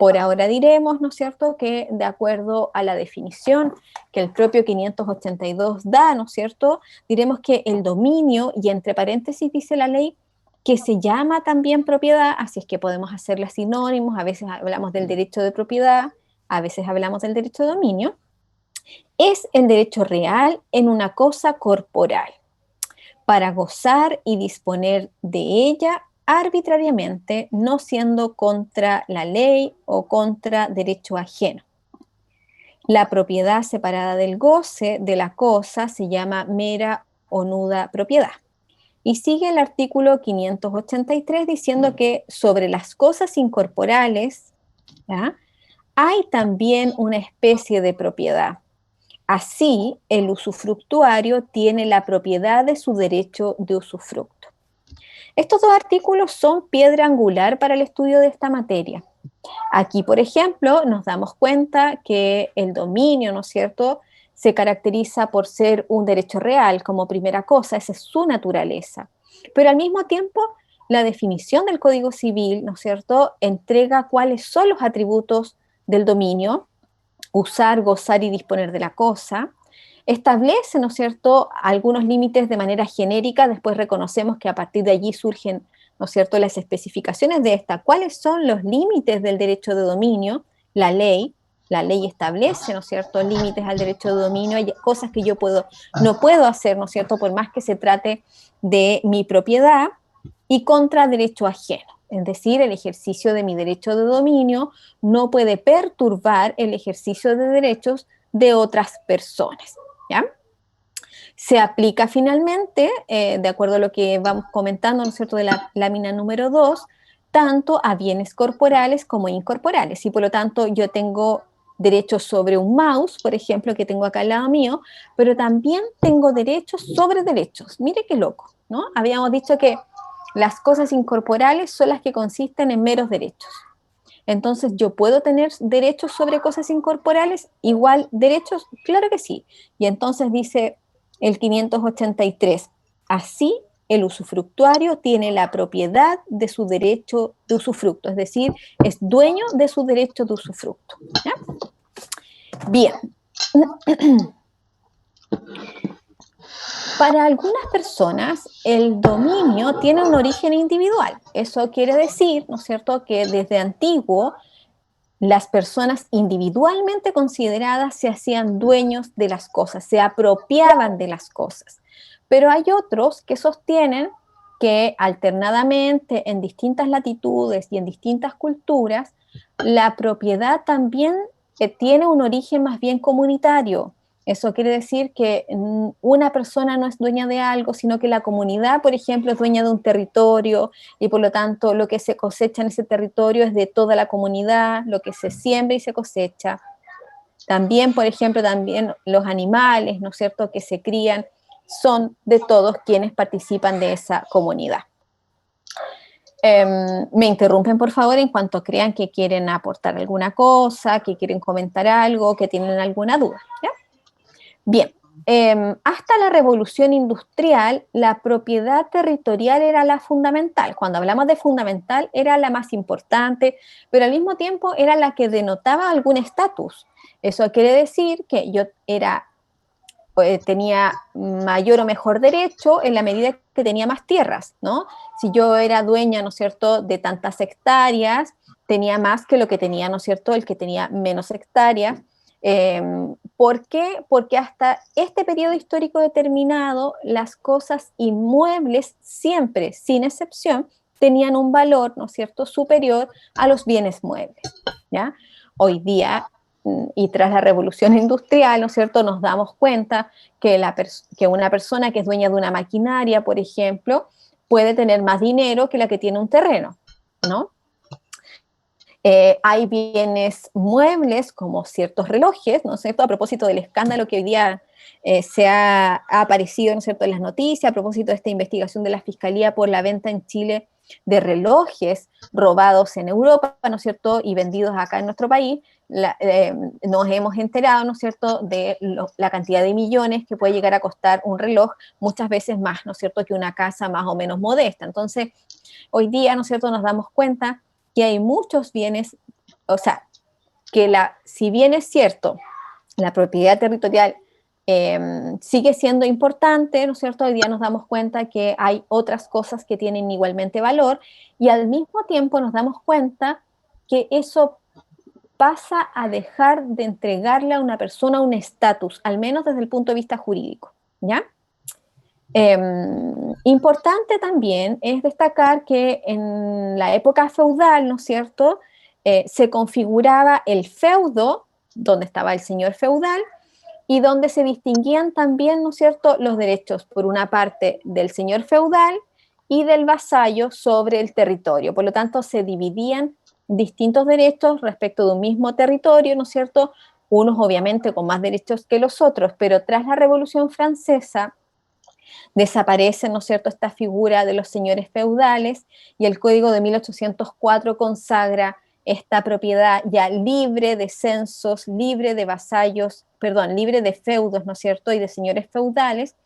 Por ahora diremos, ¿no es cierto?, que de acuerdo a la definición que el propio 582 da, ¿no es cierto?, diremos que el dominio, y entre paréntesis dice la ley, que se llama también propiedad, así es que podemos hacerle sinónimos, a veces hablamos del derecho de propiedad, a veces hablamos del derecho de dominio, es el derecho real en una cosa corporal, para gozar y disponer de ella arbitrariamente, no siendo contra la ley o contra derecho ajeno. La propiedad separada del goce de la cosa se llama mera o nuda propiedad. Y sigue el artículo 583 diciendo que sobre las cosas incorporales, ¿ya?, hay también una especie de propiedad. Así, el usufructuario tiene la propiedad de su derecho de usufructo. Estos dos artículos son piedra angular para el estudio de esta materia. Aquí, por ejemplo, nos damos cuenta que el dominio, ¿no es cierto?, se caracteriza por ser un derecho real como primera cosa, esa es su naturaleza. Pero al mismo tiempo, la definición del Código Civil, ¿no es cierto?, entrega cuáles son los atributos del dominio, usar, gozar y disponer de la cosa, establece, ¿no es cierto?, algunos límites de manera genérica, después reconocemos que a partir de allí surgen, ¿no es cierto?, las especificaciones de esta. ¿Cuáles son los límites del derecho de dominio? La ley establece, ¿no es cierto?, límites al derecho de dominio, hay cosas que yo no puedo hacer, ¿no es cierto?, por más que se trate de mi propiedad, y contra derecho ajeno. Es decir, el ejercicio de mi derecho de dominio no puede perturbar el ejercicio de derechos de otras personas, ¿ya? Se aplica finalmente, de acuerdo a lo que vamos comentando, ¿no es cierto?, de la lámina número 2, tanto a bienes corporales como incorporales. Y por lo tanto, yo tengo derechos sobre un mouse, por ejemplo, que tengo acá al lado mío, pero también tengo derechos sobre derechos. Mire qué loco, ¿no? Habíamos dicho que las cosas incorporales son las que consisten en meros derechos. Entonces, ¿yo puedo tener derechos sobre cosas incorporales? Igual, ¿derechos? Claro que sí. Y entonces dice el 583, así el usufructuario tiene la propiedad de su derecho de usufructo, es decir, es dueño de su derecho de usufructo, ¿ya? Bien. Para algunas personas, el dominio tiene un origen individual. Eso quiere decir, ¿no es cierto?, que desde antiguo las personas individualmente consideradas se hacían dueños de las cosas, se apropiaban de las cosas. Pero hay otros que sostienen que alternadamente en distintas latitudes y en distintas culturas, la propiedad también tiene un origen más bien comunitario. Eso quiere decir que una persona no es dueña de algo, sino que la comunidad, por ejemplo, es dueña de un territorio, y por lo tanto lo que se cosecha en ese territorio es de toda la comunidad, lo que se siembra y se cosecha. También, por ejemplo, también los animales, ¿no es cierto?, que se crían, son de todos quienes participan de esa comunidad. Me interrumpen, por favor, en cuanto crean que quieren aportar alguna cosa, que quieren comentar algo, que tienen alguna duda, ¿ya? Bien, hasta la revolución industrial, la propiedad territorial era la fundamental. Cuando hablamos de fundamental, era la más importante, pero al mismo tiempo era la que denotaba algún estatus. Eso quiere decir que yo tenía mayor o mejor derecho en la medida que tenía más tierras, ¿no? Si yo era dueña, ¿no es cierto?, de tantas hectáreas, tenía más que lo que tenía, ¿no es cierto?, el que tenía menos hectáreas. ¿Por qué? Porque hasta este periodo histórico determinado, las cosas inmuebles siempre, sin excepción, tenían un valor, ¿no es cierto?, superior a los bienes muebles, ¿ya? Hoy día, y tras la revolución industrial, ¿no es cierto?, nos damos cuenta que una persona que es dueña de una maquinaria, por ejemplo, puede tener más dinero que la que tiene un terreno, ¿no? Hay bienes muebles como ciertos relojes, ¿no es cierto?, a propósito del escándalo que hoy día ha aparecido, ¿no es cierto?, en las noticias, a propósito de esta investigación de la Fiscalía por la venta en Chile de relojes robados en Europa, ¿no es cierto?, y vendidos acá en nuestro país. Nos hemos enterado, ¿no es cierto?, de la cantidad de millones que puede llegar a costar un reloj, muchas veces más, ¿no es cierto?, que una casa más o menos modesta. Entonces, hoy día, ¿no es cierto?, nos damos cuenta que hay muchos bienes o sea, que si bien es cierto, la propiedad territorial sigue siendo importante, ¿no es cierto? Hoy día nos damos cuenta que hay otras cosas que tienen igualmente valor y al mismo tiempo nos damos cuenta que eso pasa a dejar de entregarle a una persona un estatus, al menos desde el punto de vista jurídico, ¿ya? Importante también es destacar que en la época feudal, ¿no es cierto?, se configuraba el feudo, donde estaba el señor feudal, y donde se distinguían también, ¿no es cierto?, los derechos, por una parte, del señor feudal y del vasallo sobre el territorio. Por lo tanto, se dividían distintos derechos respecto de un mismo territorio, ¿no es cierto?, unos obviamente con más derechos que los otros, pero tras la Revolución Francesa desaparece, ¿no es cierto?, esta figura de los señores feudales y el Código de 1804 consagra esta propiedad ya libre de censos, libre de vasallos, perdón, libre de feudos, ¿no es cierto?, y de señores feudales.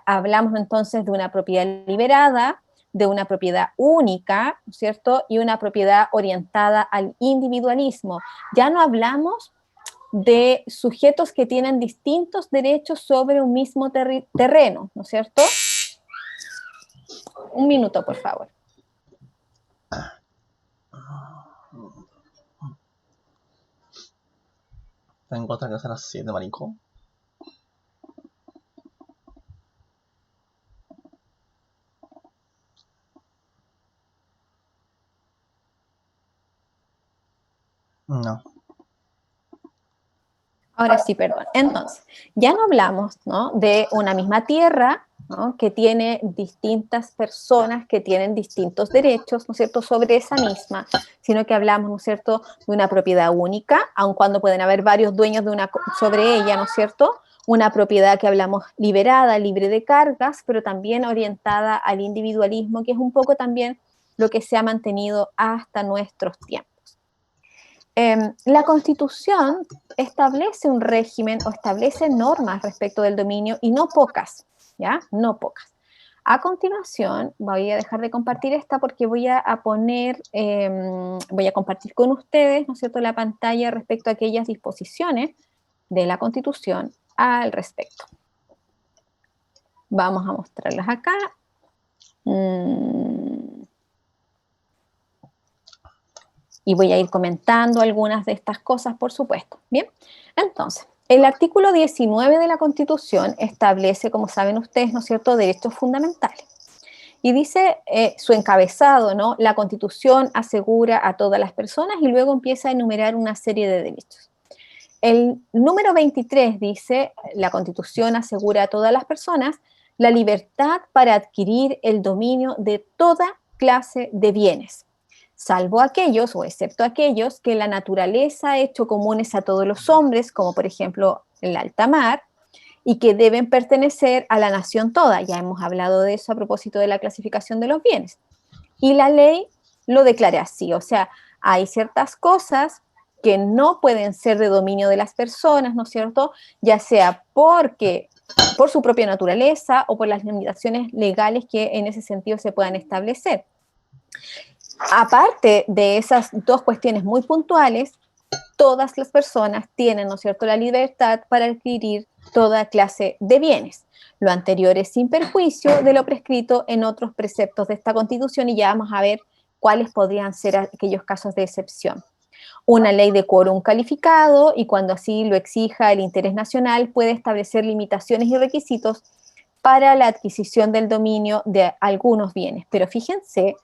Hablamos entonces de una propiedad liberada, de una propiedad única, ¿no es cierto?, y una propiedad orientada al individualismo. Ya no hablamos de sujetos que tienen distintos derechos sobre un mismo terreno, ¿no es cierto? Un minuto, por favor. Tengo otra clase a las 7, marico. No. Ahora sí, perdón. Entonces, ya no hablamos, ¿no?, de una misma tierra, ¿no?, que tiene distintas personas que tienen distintos derechos, ¿no es cierto?, sobre esa misma, sino que hablamos, ¿no es cierto?, de una propiedad única, aun cuando pueden haber varios dueños sobre ella, ¿no es cierto?, una propiedad que hablamos liberada, libre de cargas, pero también orientada al individualismo, que es un poco también lo que se ha mantenido hasta nuestros tiempos. La Constitución establece un régimen o establece normas respecto del dominio y no pocas, ¿ya? No pocas. A continuación, voy a dejar de compartir esta porque voy a compartir con ustedes, ¿no es cierto?, la pantalla respecto a aquellas disposiciones de la Constitución al respecto. Vamos a mostrarlas acá. Y voy a ir comentando algunas de estas cosas, por supuesto. Bien, entonces, el artículo 19 de la Constitución establece, como saben ustedes, ¿no es cierto?, derechos fundamentales. Y dice su encabezado, ¿no?, la Constitución asegura a todas las personas, y luego empieza a enumerar una serie de derechos. El número 23 dice, la Constitución asegura a todas las personas la libertad para adquirir el dominio de toda clase de bienes, salvo aquellos o excepto aquellos que la naturaleza ha hecho comunes a todos los hombres, como por ejemplo el alta mar, y que deben pertenecer a la nación toda. Ya hemos hablado de eso a propósito de la clasificación de los bienes. Y la ley lo declara así, o sea, hay ciertas cosas que no pueden ser de dominio de las personas, ¿no es cierto?, ya sea por su propia naturaleza o por las limitaciones legales que en ese sentido se puedan establecer. Aparte de esas dos cuestiones muy puntuales, todas las personas tienen, ¿no es cierto?, la libertad para adquirir toda clase de bienes. Lo anterior es sin perjuicio de lo prescrito en otros preceptos de esta Constitución, y ya vamos a ver cuáles podrían ser aquellos casos de excepción. Una ley de quórum calificado, y cuando así lo exija el interés nacional, puede establecer limitaciones y requisitos para la adquisición del dominio de algunos bienes. Pero fíjense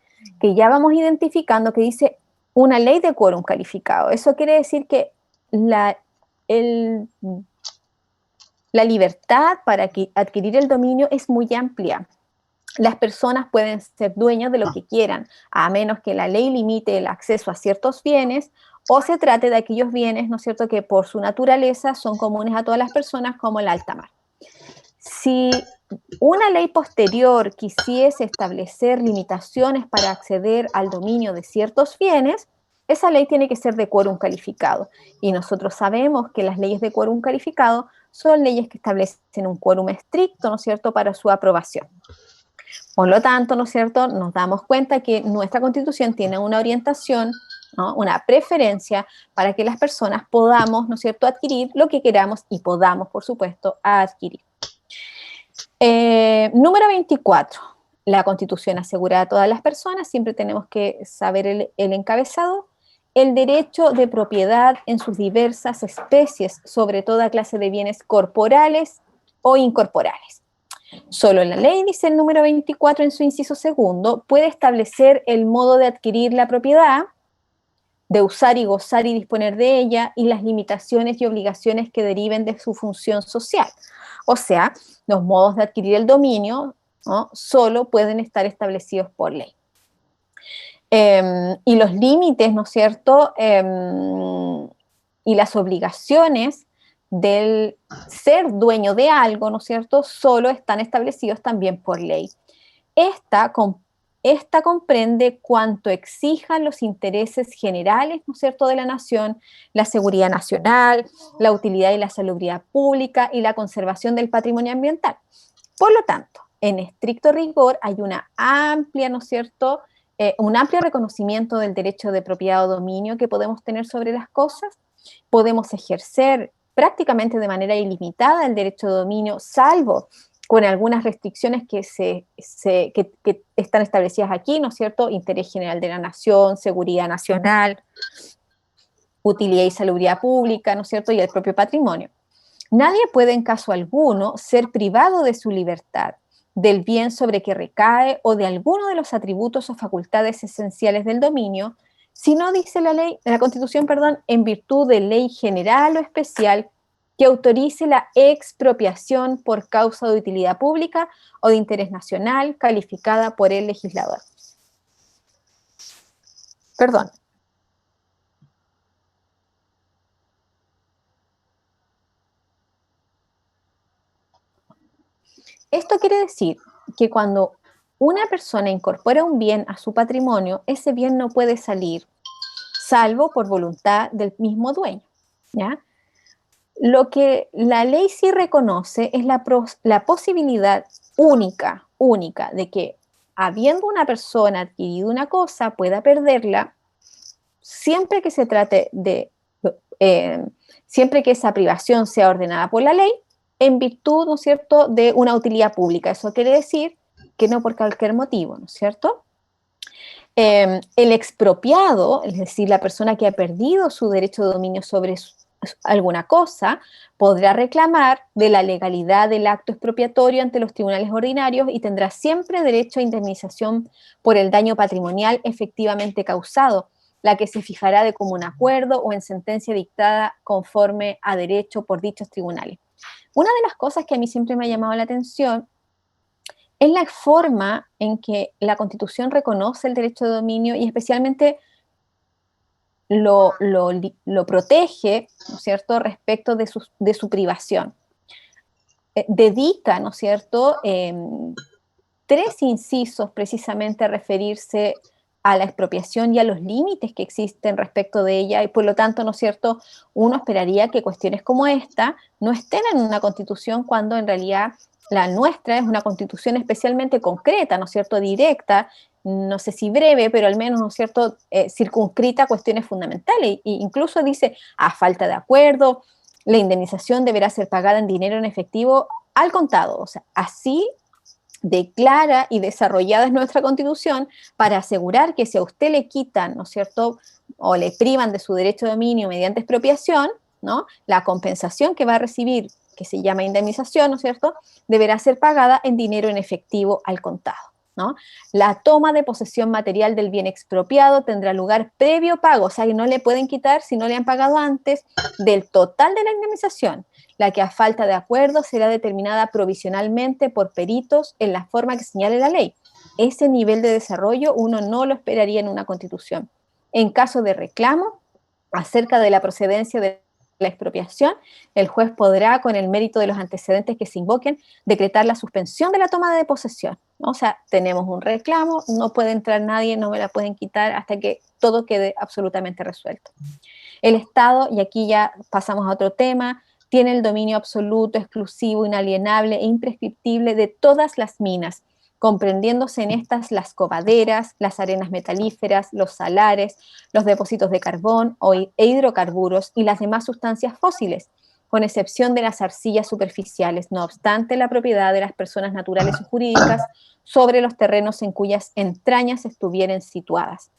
que ya vamos identificando que dice una ley de quórum calificado. Eso quiere decir que la libertad para adquirir el dominio es muy amplia. Las personas pueden ser dueñas de lo que quieran, a menos que la ley limite el acceso a ciertos bienes o se trate de aquellos bienes, ¿no es cierto?, que por su naturaleza son comunes a todas las personas, como el alta mar. Si una ley posterior quisiese establecer limitaciones para acceder al dominio de ciertos bienes, esa ley tiene que ser de quórum calificado. Y nosotros sabemos que las leyes de quórum calificado son leyes que establecen un quórum estricto, ¿no es cierto?, para su aprobación. Por lo tanto, ¿no es cierto?, nos damos cuenta que nuestra Constitución tiene una orientación ¿no? Una preferencia para que las personas podamos, ¿no es cierto?, adquirir lo que queramos y podamos, por supuesto, adquirir. Número 24. La Constitución asegura a todas las personas, siempre tenemos que saber el encabezado, el derecho de propiedad en sus diversas especies sobre toda clase de bienes corporales o incorporales. Solo la ley, dice el número 24 en su inciso segundo, puede establecer el modo de adquirir la propiedad, de usar y gozar y disponer de ella, y las limitaciones y obligaciones que deriven de su función social. O sea, los modos de adquirir el dominio, ¿no?, solo pueden estar establecidos por ley. Y los límites, ¿no es cierto?, y las obligaciones del ser dueño de algo, ¿no es cierto?, solo están establecidos también por ley. Esta comprende cuanto exijan los intereses generales, ¿no es cierto?, de la nación, la seguridad nacional, la utilidad y la salubridad pública y la conservación del patrimonio ambiental. Por lo tanto, en estricto rigor hay una amplia, ¿no es cierto?, un amplio reconocimiento del derecho de propiedad o dominio que podemos tener sobre las cosas. Podemos ejercer prácticamente de manera ilimitada el derecho de dominio, salvo con algunas restricciones que están establecidas aquí, ¿no es cierto? Interés general de la nación, seguridad nacional, utilidad y salubridad pública, ¿no es cierto?, y el propio patrimonio. Nadie puede en caso alguno ser privado de su libertad, del bien sobre que recae o de alguno de los atributos o facultades esenciales del dominio, si no dice la Constitución, en virtud de ley general o especial que autorice la expropiación por causa de utilidad pública o de interés nacional calificada por el legislador. Perdón. Esto quiere decir que cuando una persona incorpora un bien a su patrimonio, ese bien no puede salir, salvo por voluntad del mismo dueño, ¿ya? Lo que la ley sí reconoce es la posibilidad única, de que habiendo una persona adquirido una cosa, pueda perderla, siempre que se trate de, siempre que esa privación sea ordenada por la ley, en virtud, ¿no es cierto?, de una utilidad pública. Eso quiere decir que no por cualquier motivo, ¿no es cierto? El expropiado, es decir, la persona que ha perdido su derecho de dominio sobre alguna cosa, podrá reclamar de la legalidad del acto expropiatorio ante los tribunales ordinarios y tendrá siempre derecho a indemnización por el daño patrimonial efectivamente causado, la que se fijará de común acuerdo o en sentencia dictada conforme a derecho por dichos tribunales. Una de las cosas que a mí siempre me ha llamado la atención es la forma en que la Constitución reconoce el derecho de dominio y especialmente lo protege, ¿no es cierto?, respecto de su privación. Dedica, ¿no es cierto?, 3 incisos precisamente a referirse a la expropiación y a los límites que existen respecto de ella, y por lo tanto, ¿no es cierto?, uno esperaría que cuestiones como esta no estén en una Constitución cuando en realidad la nuestra es una Constitución especialmente concreta, ¿no es cierto?, directa, no sé si breve, pero al menos, ¿no es cierto?, circunscrita a cuestiones fundamentales, e incluso dice, a falta de acuerdo, la indemnización deberá ser pagada en dinero en efectivo al contado. O sea, así declara y desarrollada es nuestra Constitución para asegurar que si a usted le quitan, ¿no es cierto?, o le privan de su derecho de dominio mediante expropiación, ¿no?, la compensación que va a recibir, que se llama indemnización, ¿no es cierto?, deberá ser pagada en dinero en efectivo al contado, ¿no? La toma de posesión material del bien expropiado tendrá lugar previo pago, o sea que no le pueden quitar si no le han pagado antes del total de la indemnización, la que a falta de acuerdo será determinada provisionalmente por peritos en la forma que señale la ley. Ese nivel de desarrollo uno no lo esperaría en una Constitución. En caso de reclamo acerca de la procedencia de la expropiación, el juez podrá, con el mérito de los antecedentes que se invoquen, decretar la suspensión de la toma de posesión, ¿no? O sea, tenemos un reclamo, no puede entrar nadie, no me la pueden quitar hasta que todo quede absolutamente resuelto. El Estado, y aquí ya pasamos a otro tema, tiene el dominio absoluto, exclusivo, inalienable e imprescriptible de todas las minas, comprendiéndose en estas las covaderas, las arenas metalíferas, los salares, los depósitos de carbón e hidrocarburos y las demás sustancias fósiles, con excepción de las arcillas superficiales, no obstante la propiedad de las personas naturales o jurídicas sobre los terrenos en cuyas entrañas estuvieran situadas.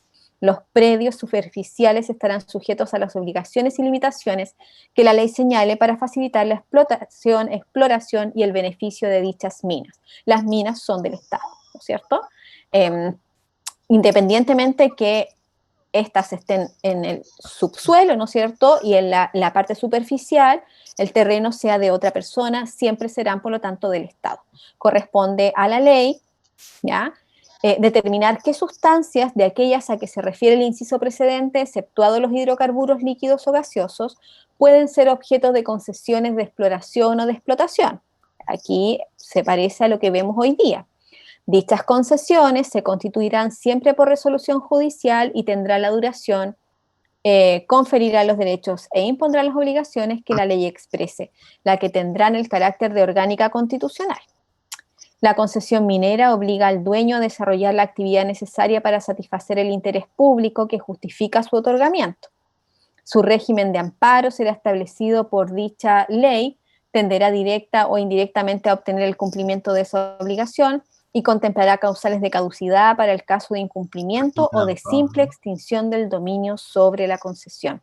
Los predios superficiales estarán sujetos a las obligaciones y limitaciones que la ley señale para facilitar la exploración y el beneficio de dichas minas. Las minas son del Estado, ¿no es cierto? Independientemente que estas estén en el subsuelo, ¿no es cierto? Y en la parte superficial, el terreno sea de otra persona, siempre serán, por lo tanto, del Estado. Corresponde a la ley, ¿ya? Determinar qué sustancias de aquellas a que se refiere el inciso precedente, exceptuado los hidrocarburos líquidos o gaseosos, pueden ser objeto de concesiones de exploración o de explotación. Aquí se parece a lo que vemos hoy día. Dichas concesiones se constituirán siempre por resolución judicial y tendrá la duración, conferirá los derechos e impondrá las obligaciones que la ley exprese, la que tendrán el carácter de orgánica constitucional. La concesión minera obliga al dueño a desarrollar la actividad necesaria para satisfacer el interés público que justifica su otorgamiento. Su régimen de amparo será establecido por dicha ley, tenderá directa o indirectamente a obtener el cumplimiento de esa obligación y contemplará causales de caducidad para el caso de incumplimiento o de simple extinción del dominio sobre la concesión.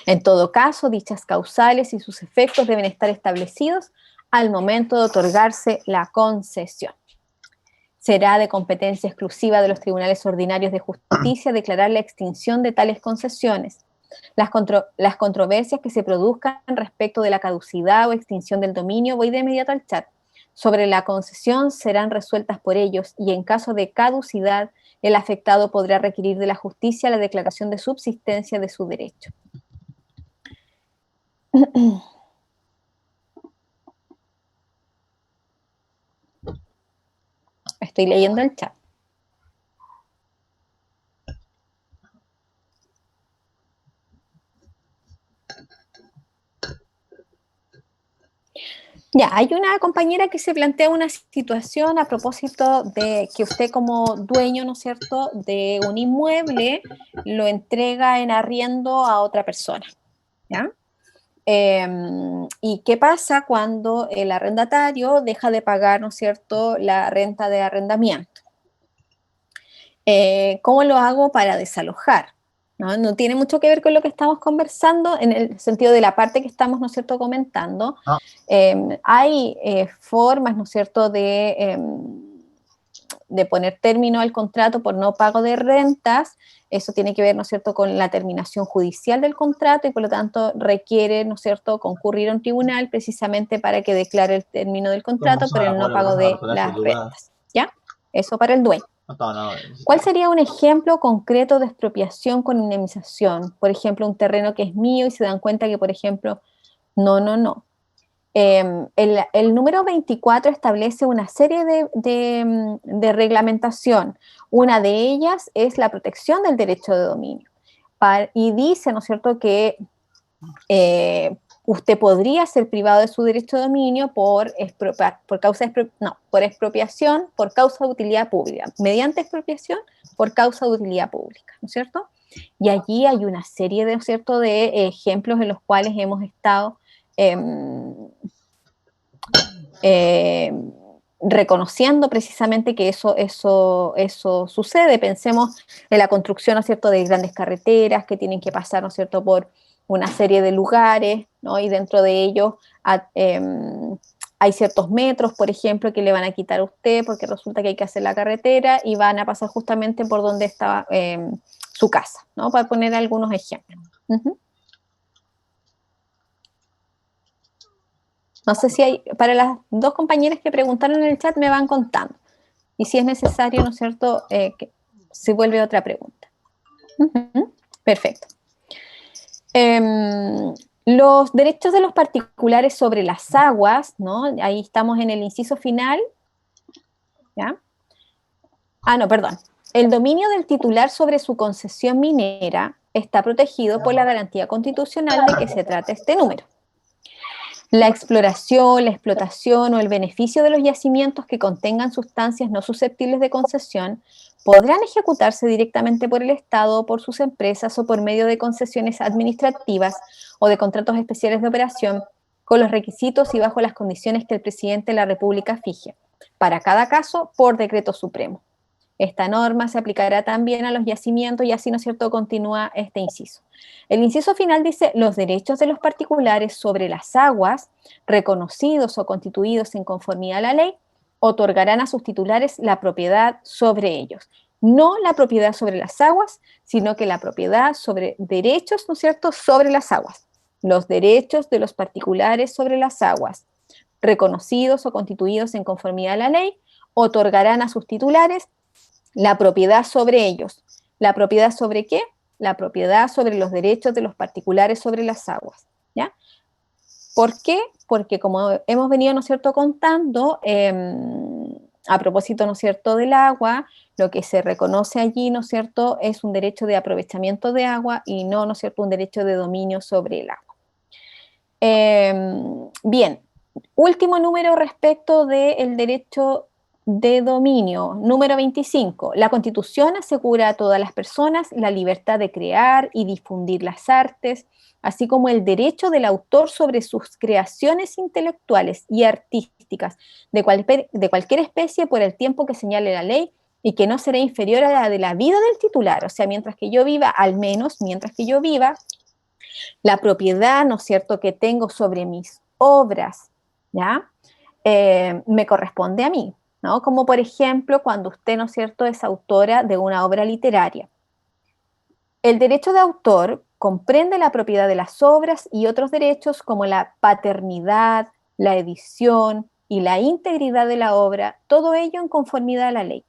En todo caso, dichas causales y sus efectos deben estar establecidos al momento de otorgarse la concesión. Será de competencia exclusiva de los tribunales ordinarios de justicia declarar la extinción de tales concesiones. Las controversias que se produzcan respecto de la caducidad o extinción del dominio, voy de inmediato al chat, sobre la concesión serán resueltas por ellos y en caso de caducidad, el afectado podrá requerir de la justicia la declaración de subsistencia de su derecho. Estoy leyendo el chat. Ya, hay una compañera que se plantea una situación a propósito de que usted como dueño, ¿no es cierto?, de un inmueble lo entrega en arriendo a otra persona, ¿ya? ¿Y qué pasa cuando el arrendatario deja de pagar, ¿no es cierto?, la renta de arrendamiento? ¿Cómo lo hago para desalojar? No tiene mucho que ver con lo que estamos conversando en el sentido de la parte que estamos, ¿no es cierto?, comentando. Hay formas, ¿no es cierto?, de poner término al contrato por no pago de rentas. Eso tiene que ver, ¿no es cierto?, con la terminación judicial del contrato y por lo tanto requiere, ¿no es cierto?, concurrir a un tribunal precisamente para que declare el término del contrato por el no pago de las rentas. ¿Ya? Eso para el dueño. ¿Cuál sería un ejemplo concreto de expropiación con indemnización? Por ejemplo, un terreno que es mío y se dan cuenta que, por ejemplo, no. El número 24 establece una serie de reglamentación. Una de ellas es la protección del derecho de dominio. Y dice, ¿no es cierto?, que usted podría ser privado de su derecho de dominio por expropiación por causa de utilidad pública, mediante expropiación por causa de utilidad pública, ¿no es cierto? Y allí hay una serie de, ¿no es cierto?, de ejemplos en los cuales hemos estado reconociendo precisamente que eso sucede. Pensemos en la construcción, ¿no es cierto?, de grandes carreteras que tienen que pasar, ¿no es cierto?, por una serie de lugares, ¿no? Y dentro de ellos hay ciertos metros, por ejemplo, que le van a quitar a usted porque resulta que hay que hacer la carretera y van a pasar justamente por donde estaba su casa, ¿no? Para poner algunos ejemplos. No sé si hay, para las dos compañeras que preguntaron en el chat me van contando. Y si es necesario, ¿no es cierto?, que se vuelve otra pregunta. Perfecto. Los derechos de los particulares sobre las aguas, ¿no? Ahí estamos en el inciso final. ¿Ya? No, perdón. El dominio del titular sobre su concesión minera está protegido por la garantía constitucional de que se trata este número. La exploración, la explotación o el beneficio de los yacimientos que contengan sustancias no susceptibles de concesión podrán ejecutarse directamente por el Estado o por sus empresas o por medio de concesiones administrativas o de contratos especiales de operación con los requisitos y bajo las condiciones que el presidente de la República fije, para cada caso por decreto supremo. Esta norma se aplicará también a los yacimientos y así, ¿no es cierto?, continúa este inciso. El inciso final dice: los derechos de los particulares sobre las aguas, reconocidos o constituidos en conformidad a la ley, otorgarán a sus titulares la propiedad sobre ellos. No la propiedad sobre las aguas, sino que la propiedad sobre derechos, ¿no es cierto?, sobre las aguas. Los derechos de los particulares sobre las aguas, reconocidos o constituidos en conformidad a la ley, otorgarán a sus titulares la propiedad sobre ellos. ¿La propiedad sobre qué? La propiedad sobre los derechos de los particulares sobre las aguas, ¿ya? ¿Por qué? Porque como hemos venido, ¿no es cierto?, contando, a propósito, ¿no es cierto?, del agua, lo que se reconoce allí, ¿no es cierto?, es un derecho de aprovechamiento de agua y no, ¿no es cierto?, un derecho de dominio sobre el agua. Bien, último número respecto del derecho de dominio, número 25. La Constitución asegura a todas las personas la libertad de crear y difundir las artes, así como el derecho del autor sobre sus creaciones intelectuales y artísticas de cualquier especie por el tiempo que señale la ley y que no será inferior a la de la vida del titular. O sea, mientras que yo viva, al menos mientras que yo viva, la propiedad, ¿no es cierto?, que tengo sobre mis obras, ¿ya? Me corresponde a mí, ¿no? Como por ejemplo cuando usted, ¿no es cierto?, es autora de una obra literaria. El derecho de autor comprende la propiedad de las obras y otros derechos como la paternidad, la edición y la integridad de la obra, todo ello en conformidad a la ley.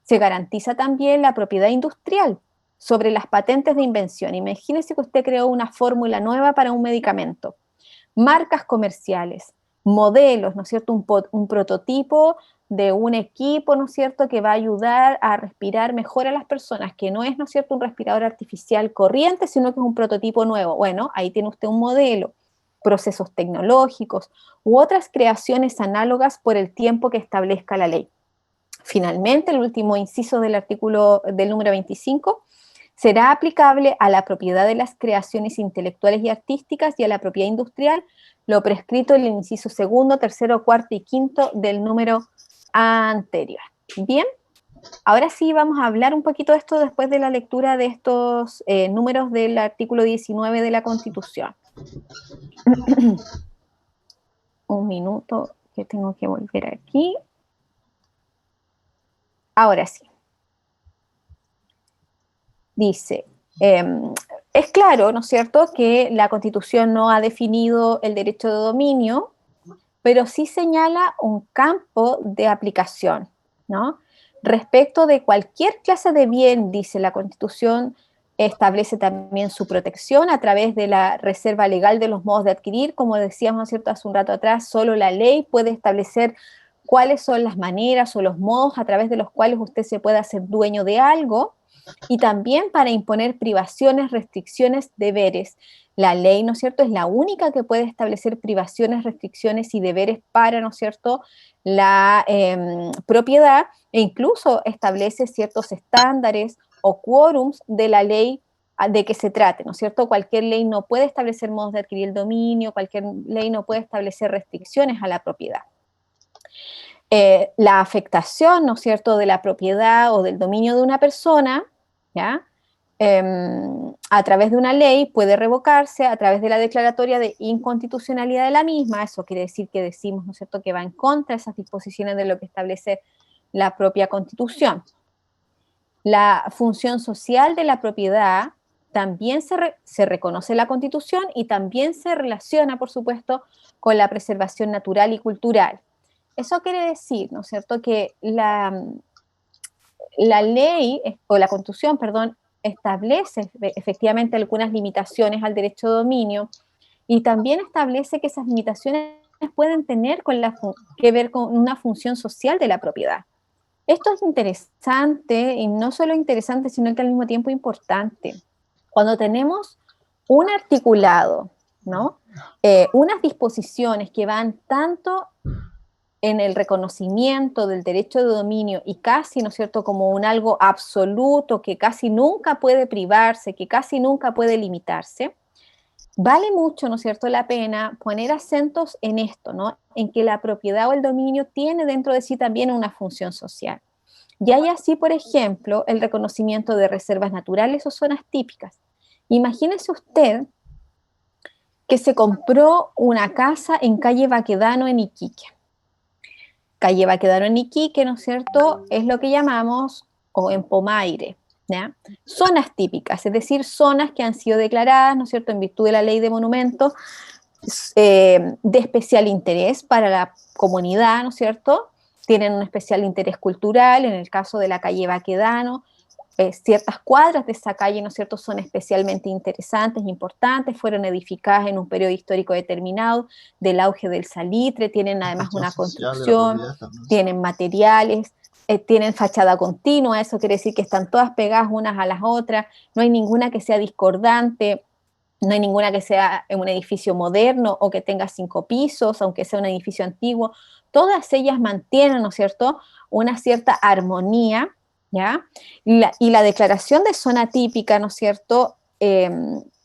Se garantiza también la propiedad industrial sobre las patentes de invención. Imagínese que usted creó una fórmula nueva para un medicamento. Marcas comerciales, modelos, ¿no es cierto?, un prototipo de un equipo, ¿no es cierto?, que va a ayudar a respirar mejor a las personas, que no es, ¿no es cierto?, un respirador artificial corriente, sino que es un prototipo nuevo. Bueno, ahí tiene usted un modelo, procesos tecnológicos u otras creaciones análogas por el tiempo que establezca la ley. Finalmente, el último inciso del artículo del número 25 será aplicable a la propiedad de las creaciones intelectuales y artísticas y a la propiedad industrial, lo prescrito en el inciso segundo, tercero, cuarto y quinto del número anterior. Bien, ahora sí vamos a hablar un poquito de esto después de la lectura de estos números del artículo 19 de la Constitución. Un minuto que tengo que volver aquí. Ahora sí. Dice, es claro, ¿no es cierto?, que la Constitución no ha definido el derecho de dominio, pero sí señala un campo de aplicación, ¿no? Respecto de cualquier clase de bien, dice la Constitución, establece también su protección a través de la reserva legal de los modos de adquirir. Como decíamos, ¿no es cierto?, hace un rato atrás, solo la ley puede establecer cuáles son las maneras o los modos a través de los cuales usted se puede hacer dueño de algo, y también para imponer privaciones, restricciones, deberes. La ley, ¿no es cierto?, es la única que puede establecer privaciones, restricciones y deberes para, ¿no es cierto?, la propiedad, e incluso establece ciertos estándares o quórums de la ley de que se trate, ¿no es cierto? Cualquier ley no puede establecer modos de adquirir el dominio, cualquier ley no puede establecer restricciones a la propiedad. La afectación, ¿no es cierto?, de la propiedad o del dominio de una persona, ¿ya?, a través de una ley puede revocarse a través de la declaratoria de inconstitucionalidad de la misma. Eso quiere decir que decimos, ¿no es cierto?, que va en contra de esas disposiciones de lo que establece la propia Constitución. La función social de la propiedad también se reconoce en la Constitución y también se relaciona, por supuesto, con la preservación natural y cultural. Eso quiere decir, ¿no es cierto?, que la ley, o la Constitución, perdón, establece efectivamente algunas limitaciones al derecho de dominio y también establece que esas limitaciones pueden tener que ver con una función social de la propiedad. Esto es interesante, y no solo interesante, sino que al mismo tiempo importante. Cuando tenemos un articulado ¿no? Unas disposiciones que van tanto en el reconocimiento del derecho de dominio y casi, ¿no es cierto?, como un algo absoluto que casi nunca puede privarse, que casi nunca puede limitarse, vale mucho, ¿no es cierto?, la pena poner acentos en esto, ¿no?, en que la propiedad o el dominio tiene dentro de sí también una función social. Y hay así, por ejemplo, el reconocimiento de reservas naturales o zonas típicas. Imagínese usted que se compró una casa en calle Baquedano en Iquique. Calle Baquedano en Iquique, ¿no es cierto?, es lo que llamamos, o en Pomaire, ¿ya?, zonas típicas, es decir, zonas que han sido declaradas, ¿no es cierto?, en virtud de la ley de monumentos, de especial interés para la comunidad, ¿no es cierto?, tienen un especial interés cultural. En el caso de la calle Baquedano, ciertas cuadras de esa calle, ¿no es cierto?, son especialmente interesantes, importantes, fueron edificadas en un periodo histórico determinado del auge del salitre, tienen La además función una social de la construcción, propiedad también. tienen materiales, tienen fachada continua, eso quiere decir que están todas pegadas unas a las otras, no hay ninguna que sea discordante, no hay ninguna que sea un edificio moderno o que tenga 5 pisos, aunque sea un edificio antiguo. Todas ellas mantienen, ¿no es cierto?, una cierta armonía, ¿ya? Y la declaración de zona típica, ¿no es cierto?,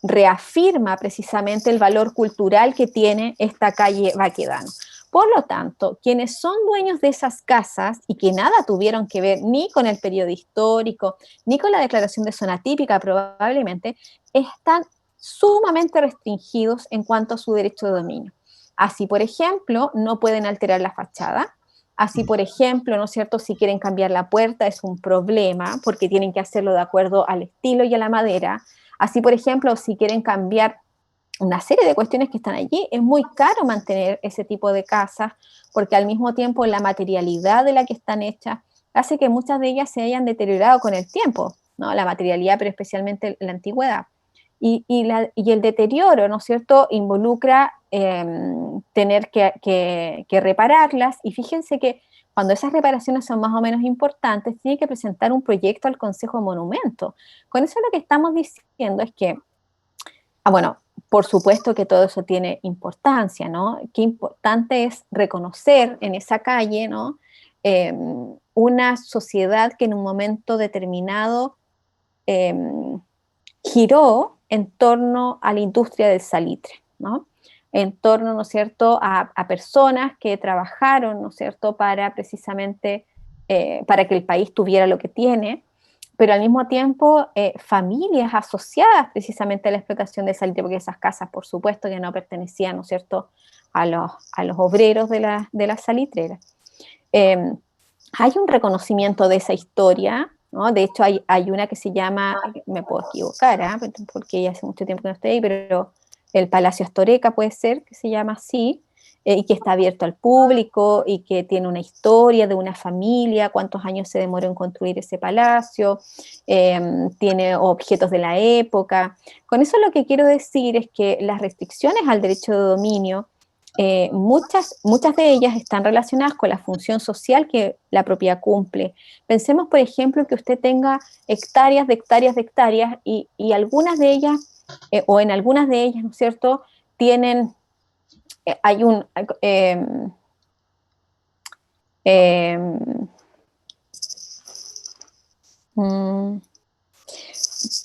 reafirma precisamente el valor cultural que tiene esta calle Baquedano. Por lo tanto, quienes son dueños de esas casas y que nada tuvieron que ver ni con el periodo histórico, ni con la declaración de zona típica probablemente, están sumamente restringidos en cuanto a su derecho de dominio. Así, por ejemplo, no pueden alterar la fachada. Así, por ejemplo, ¿no es cierto?, si quieren cambiar la puerta es un problema porque tienen que hacerlo de acuerdo al estilo y a la madera. Así, por ejemplo, si quieren cambiar una serie de cuestiones que están allí, es muy caro mantener ese tipo de casas porque al mismo tiempo la materialidad de la que están hechas hace que muchas de ellas se hayan deteriorado con el tiempo, ¿no?, la materialidad, pero especialmente la antigüedad. Y el deterioro, ¿no es cierto?, involucra tener que repararlas, y fíjense que cuando esas reparaciones son más o menos importantes, tiene que presentar un proyecto al Consejo de Monumentos. Con eso lo que estamos diciendo es que, bueno, por supuesto que todo eso tiene importancia, ¿no? Qué importante es reconocer en esa calle, ¿no?, una sociedad que en un momento determinado eh, giró en torno a la industria del salitre, ¿no?, en torno, ¿no es cierto?, a personas que trabajaron, ¿no es cierto?, para precisamente, para que el país tuviera lo que tiene, pero al mismo tiempo familias asociadas precisamente a la explotación del salitre, porque esas casas, por supuesto, que no pertenecían, ¿no es cierto?, a los obreros de las salitreras. Eh, Hay un reconocimiento de esa historia, ¿no? De hecho, hay una que se llama, me puedo equivocar, porque ya hace mucho tiempo que no estoy ahí, pero el Palacio Astoreca puede ser, que se llama así, y que está abierto al público y que tiene una historia de una familia, cuántos años se demoró en construir ese palacio, tiene objetos de la época. Con eso lo que quiero decir es que las restricciones al derecho de dominio, muchas de ellas están relacionadas con la función social que la propiedad cumple. Pensemos, por ejemplo, que usted tenga hectáreas de hectáreas de hectáreas y algunas de ellas, o en algunas de ellas, ¿no es cierto?, tienen, hay un, eh, mm,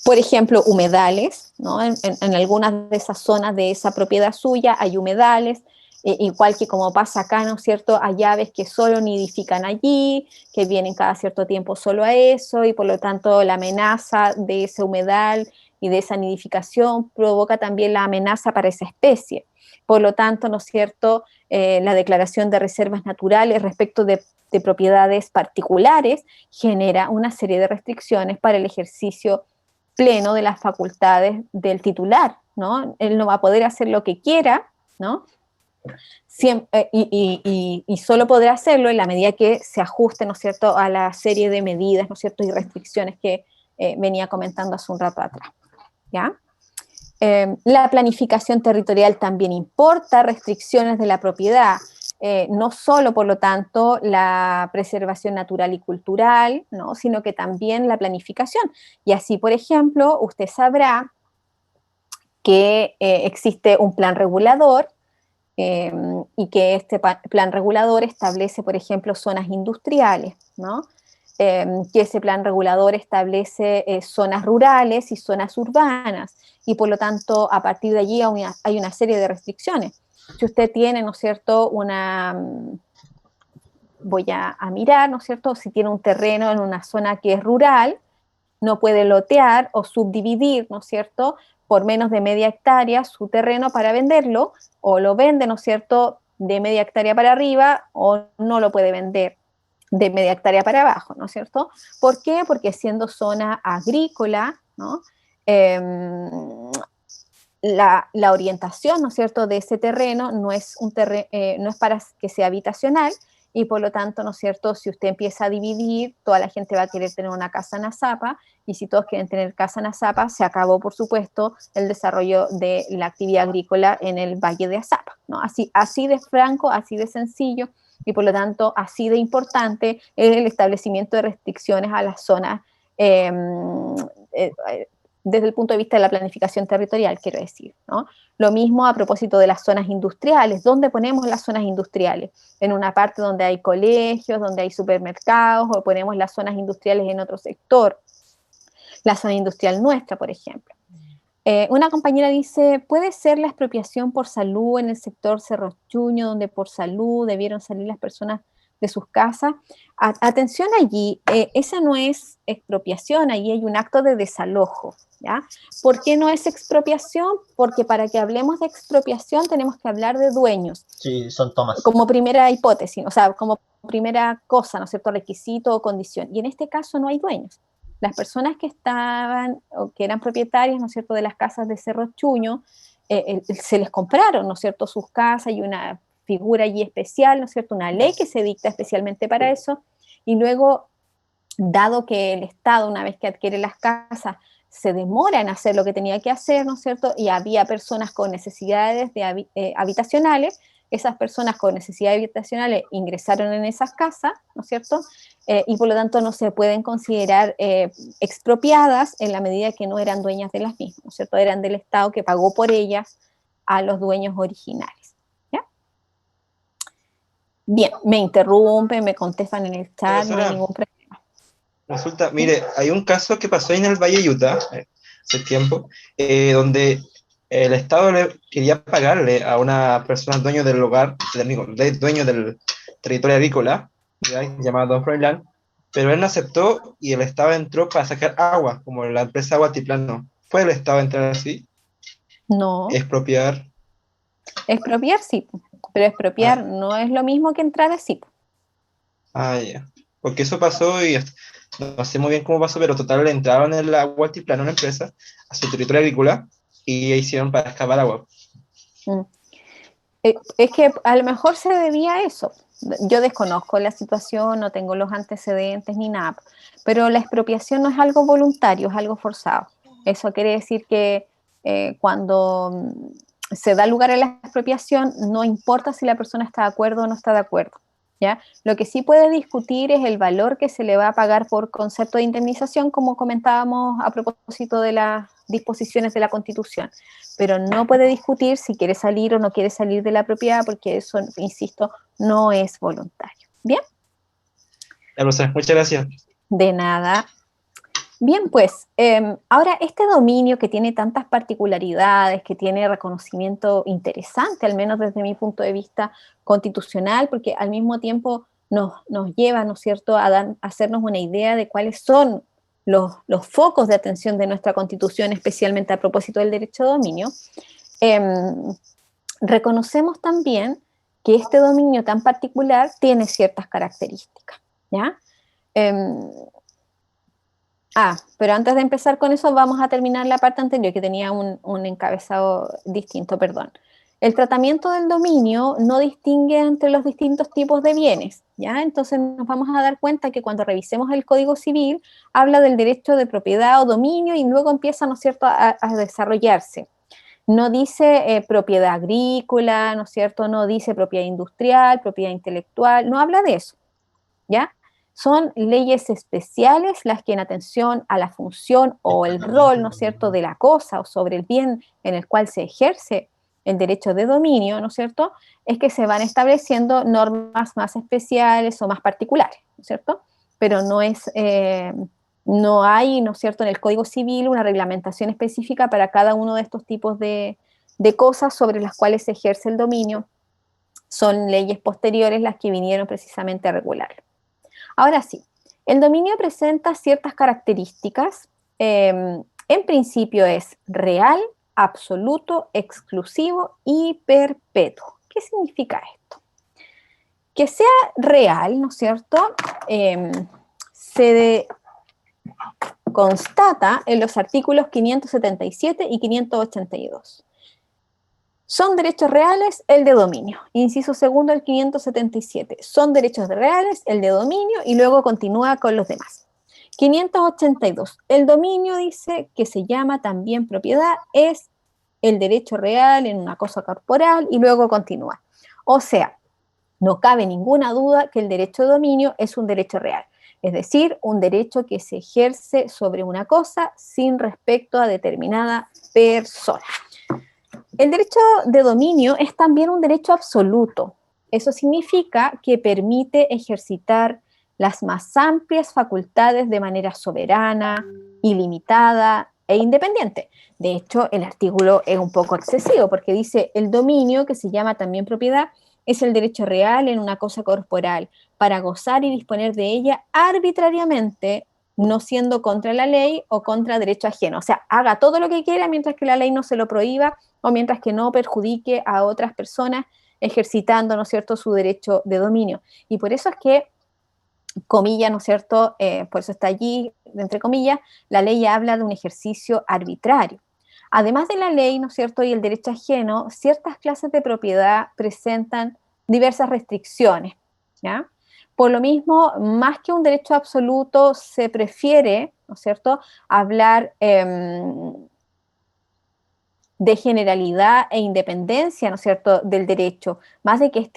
por ejemplo, humedales, ¿no? En algunas de esas zonas de esa propiedad suya hay humedales, igual que como pasa acá, ¿no es cierto? Hay aves que solo nidifican allí, que vienen cada cierto tiempo solo a eso, y por lo tanto la amenaza de ese humedal y de esa nidificación provoca también la amenaza para esa especie. Por lo tanto, ¿no es cierto?, la declaración de reservas naturales respecto de propiedades particulares genera una serie de restricciones para el ejercicio pleno de las facultades del titular, ¿no? Él no va a poder hacer lo que quiera, ¿no? Y solo podrá hacerlo en la medida que se ajuste, ¿no es cierto?, a la serie de medidas, ¿no es cierto?, y restricciones que venía comentando hace un rato atrás, ¿ya? La planificación territorial también importa, restricciones de la propiedad, no solo, por lo tanto, la preservación natural y cultural, ¿no?, sino que también la planificación. Y así, por ejemplo, usted sabrá que existe un plan regulador y que este plan regulador establece, por ejemplo, zonas industriales, ¿no? Que ese plan regulador establece zonas rurales y zonas urbanas, y por lo tanto, a partir de allí hay una serie de restricciones. Si usted tiene, ¿no es cierto?, voy a mirar, ¿no es cierto?, si tiene un terreno en una zona que es rural, no puede lotear o subdividir, ¿no es cierto?, por menos de media hectárea su terreno para venderlo, o lo vende, ¿no es cierto?, de media hectárea para arriba, o no lo puede vender de media hectárea para abajo, ¿no es cierto? ¿Por qué? Porque siendo zona agrícola, ¿no? La orientación, ¿no es cierto?, de ese terreno no es no es para que sea habitacional, y por lo tanto, ¿no es cierto?, si usted empieza a dividir, toda la gente va a querer tener una casa en Azapa, y si todos quieren tener casa en Azapa, se acabó, por supuesto, el desarrollo de la actividad agrícola en el Valle de Azapa, ¿no? Así de franco, así de sencillo, y por lo tanto, así de importante es el establecimiento de restricciones a las zonas eh, desde el punto de vista de la planificación territorial, quiero decir, ¿no? Lo mismo a propósito de las zonas industriales. ¿Dónde ponemos las zonas industriales? En una parte donde hay colegios, donde hay supermercados, o ponemos las zonas industriales en otro sector. La zona industrial nuestra, por ejemplo. Una compañera dice, ¿puede ser la expropiación por salud en el sector Cerro Chuño, donde por salud debieron salir las personas de sus casas? Atención allí, esa no es expropiación, allí hay un acto de desalojo, ¿ya? ¿Por qué no es expropiación? Porque para que hablemos de expropiación tenemos que hablar de dueños, Sí, son tomas. como primera hipótesis, o sea, como primera cosa, ¿no es cierto?, requisito o condición. Y en este caso no hay dueños. Las personas que estaban o que eran propietarias, ¿no es cierto?, de las casas de Cerro Chuño, se les compraron, ¿no es cierto?, sus casas, y una figura allí especial, ¿no es cierto?, una ley que se dicta especialmente para eso, y luego, dado que el Estado, una vez que adquiere las casas, se demora en hacer lo que tenía que hacer, ¿no es cierto?, y había personas con necesidades habitacionales, esas personas con necesidades habitacionales ingresaron en esas casas, ¿no es cierto?, y por lo tanto no se pueden considerar expropiadas en la medida que no eran dueñas de las mismas, ¿no es cierto?, eran del Estado que pagó por ellas a los dueños originales. ¿Ya? Bien, me interrumpen, me contestan en el chat, no hay Profesora, ningún problema. resulta, ¿Sí? mire, hay un caso que pasó ahí en el Valle de Utah, hace tiempo, donde el Estado le quería pagarle a una persona dueño del hogar, dueño del territorio agrícola, ¿ya?, llamado Don Froilán, pero él no aceptó y el Estado entró para sacar agua, como la empresa Guatiplano. ¿Puede el Estado entrar así? No, Expropiar. expropiar sí, pero Ah, expropiar no es lo mismo que entrar así. ya. Porque eso pasó y no sé muy bien cómo pasó, pero total le entraron en la Guatiplano, una empresa, a su territorio agrícola y hicieron para excavar agua. Mm. Es que a lo mejor se debía a eso. Yo desconozco la situación, no tengo los antecedentes ni nada, pero la expropiación no es algo voluntario, es algo forzado. Eso quiere decir que cuando se da lugar a la expropiación, no importa si la persona está de acuerdo o no está de acuerdo. ¿Ya? Lo que sí puede discutir es el valor que se le va a pagar por concepto de indemnización, como comentábamos a propósito de las disposiciones de la Constitución, pero no puede discutir si quiere salir o no quiere salir de la propiedad, porque eso, insisto, no es voluntario. Bien, Ya lo sé, muchas gracias. de nada. Bien, pues ahora este dominio que tiene tantas particularidades, que tiene reconocimiento interesante, al menos desde mi punto de vista constitucional, porque al mismo tiempo nos lleva, ¿no es cierto?, a hacernos una idea de cuáles son los focos de atención de nuestra Constitución, especialmente a propósito del derecho de dominio. Reconocemos también que este dominio tan particular tiene ciertas características, ¿ya? Pero antes de empezar con eso, vamos a terminar la parte anterior, que tenía un encabezado distinto, perdón. El tratamiento del dominio no distingue entre los distintos tipos de bienes, ¿ya? Entonces nos vamos a dar cuenta que cuando revisemos el Código Civil, habla del derecho de propiedad o dominio y luego empieza, ¿no es cierto?, a desarrollarse. No dice propiedad agrícola, ¿no es cierto?, no dice propiedad industrial, propiedad intelectual, no habla de eso, ¿ya? Son leyes especiales las que en atención a la función o el rol, ¿no es cierto?, de la cosa o sobre el bien en el cual se ejerce el derecho de dominio, ¿no es cierto?, es que se van estableciendo normas más especiales o más particulares, ¿no es cierto? Pero no hay, ¿no es cierto?, en el Código Civil una reglamentación específica para cada uno de estos tipos de cosas sobre las cuales se ejerce el dominio. Son leyes posteriores las que vinieron precisamente a regularlo. Ahora sí, el dominio presenta ciertas características. En principio es real, absoluto, exclusivo y perpetuo. ¿Qué significa esto? Que sea real, ¿no es cierto? Se constata en los artículos 577 y 582. Son derechos reales el de dominio. Inciso segundo, el 577. Son derechos reales el de dominio y luego continúa con los demás. 582. El dominio dice que se llama también propiedad, es el derecho real en una cosa corporal y luego continúa. O sea, no cabe ninguna duda que el derecho de dominio es un derecho real. Es decir, un derecho que se ejerce sobre una cosa sin respecto a determinada persona. El derecho de dominio es también un derecho absoluto. Eso significa que permite ejercitar las más amplias facultades de manera soberana, ilimitada e independiente. De hecho, el artículo es un poco excesivo porque dice el dominio, que se llama también propiedad, es el derecho real en una cosa corporal para gozar y disponer de ella arbitrariamente, no siendo contra la ley o contra derecho ajeno. O sea, haga todo lo que quiera mientras que la ley no se lo prohíba o mientras que no perjudique a otras personas ejercitando, ¿no es cierto?, su derecho de dominio. Y por eso es que, comillas, ¿no es cierto?, por eso está allí, entre comillas, la ley habla de un ejercicio arbitrario. Además de la ley, ¿no es cierto?, y el derecho ajeno, ciertas clases de propiedad presentan diversas restricciones, ¿ya? Por lo mismo, más que un derecho absoluto, se prefiere, ¿no es cierto?, hablar de generalidad e independencia, ¿no es cierto?, del derecho, más de que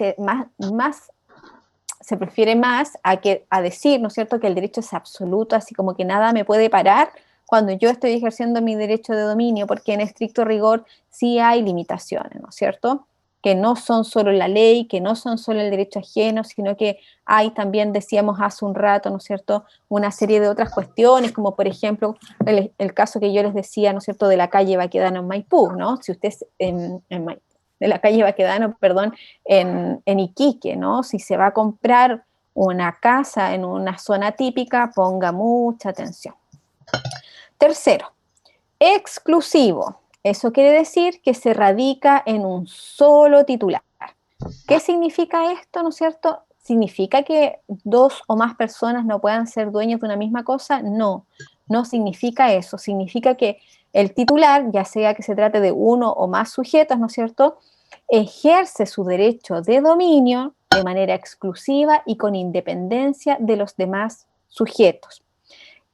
se prefiere más a decir, ¿no es cierto?, que el derecho es absoluto, así como que nada me puede parar cuando yo estoy ejerciendo mi derecho de dominio, porque en estricto rigor sí hay limitaciones, ¿no es cierto?, que no son solo la ley, que no son solo el derecho ajeno, sino que hay también, decíamos hace un rato, ¿no es cierto?, una serie de otras cuestiones, como por ejemplo el caso que yo les decía, ¿no es cierto?, de la calle Baquedano en Maipú, ¿no? Si usted de la calle Baquedano, perdón, en Iquique, ¿no? Si se va a comprar una casa en una zona típica, ponga mucha atención. Tercero, exclusivo. Eso quiere decir que se radica en un solo titular. ¿Qué significa esto, no es cierto? ¿Significa que dos o más personas no puedan ser dueños de una misma cosa? No, no significa eso. Significa que el titular, ya sea que se trate de uno o más sujetos, ¿no es cierto?, ejerce su derecho de dominio de manera exclusiva y con independencia de los demás sujetos.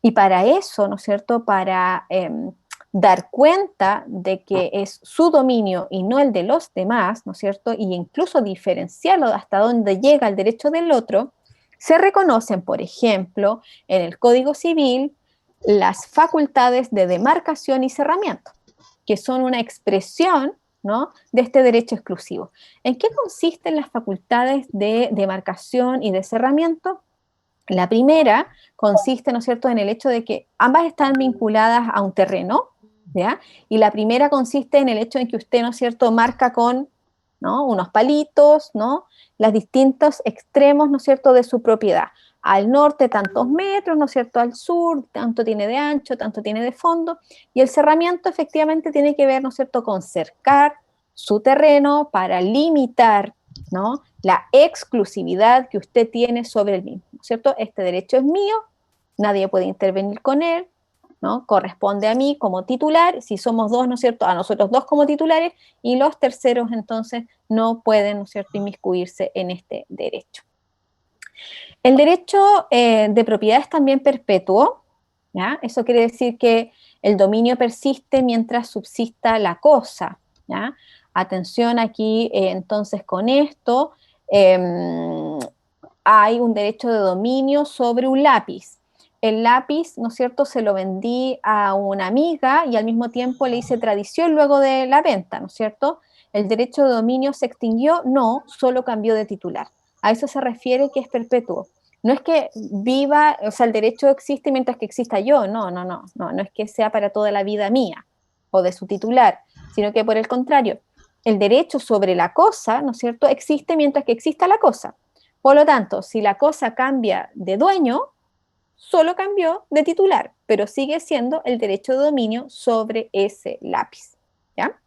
Y para eso, ¿no es cierto?, para dar cuenta de que es su dominio y no el de los demás, ¿no es cierto?, y incluso diferenciarlo hasta dónde llega el derecho del otro, se reconocen, por ejemplo, en el Código Civil, las facultades de demarcación y cerramiento, que son una expresión, ¿no?, de este derecho exclusivo. ¿En qué consisten las facultades de demarcación y de cerramiento? La primera consiste, ¿no es cierto?, en el hecho de que ambas están vinculadas a un terreno, ¿ya? Y la primera consiste en el hecho de que usted, ¿no es cierto?, marca con, ¿no?, unos palitos, ¿no?, los distintos extremos, ¿no es cierto?, de su propiedad. Al norte tantos metros, ¿no es cierto?, al sur tanto tiene de ancho, tanto tiene de fondo, y el cerramiento efectivamente tiene que ver, ¿no es cierto?, con cercar su terreno para limitar, ¿no?, la exclusividad que usted tiene sobre el mismo, ¿no es cierto? Este derecho es mío, nadie puede intervenir con él, ¿no? Corresponde a mí como titular, si somos dos, ¿no es cierto?, a nosotros dos como titulares, y los terceros entonces no pueden, ¿no es cierto?, inmiscuirse en este derecho. El derecho de propiedad es también perpetuo, ¿ya? Eso quiere decir que el dominio persiste mientras subsista la cosa, ¿ya? Atención aquí, entonces, con esto, hay un derecho de dominio sobre un lápiz. El lápiz, ¿no es cierto?, se lo vendí a una amiga y al mismo tiempo le hice tradición luego de la venta, ¿no es cierto? ¿El derecho de dominio se extinguió? No, solo cambió de titular. A eso se refiere que es perpetuo. No es que viva, o sea, el derecho existe mientras que exista yo, no es que sea para toda la vida mía o de su titular, sino que por el contrario, el derecho sobre la cosa, ¿no es cierto?, existe mientras que exista la cosa. Por lo tanto, si la cosa cambia de dueño, solo cambió de titular, pero sigue siendo el derecho de dominio sobre ese lápiz, ¿ya?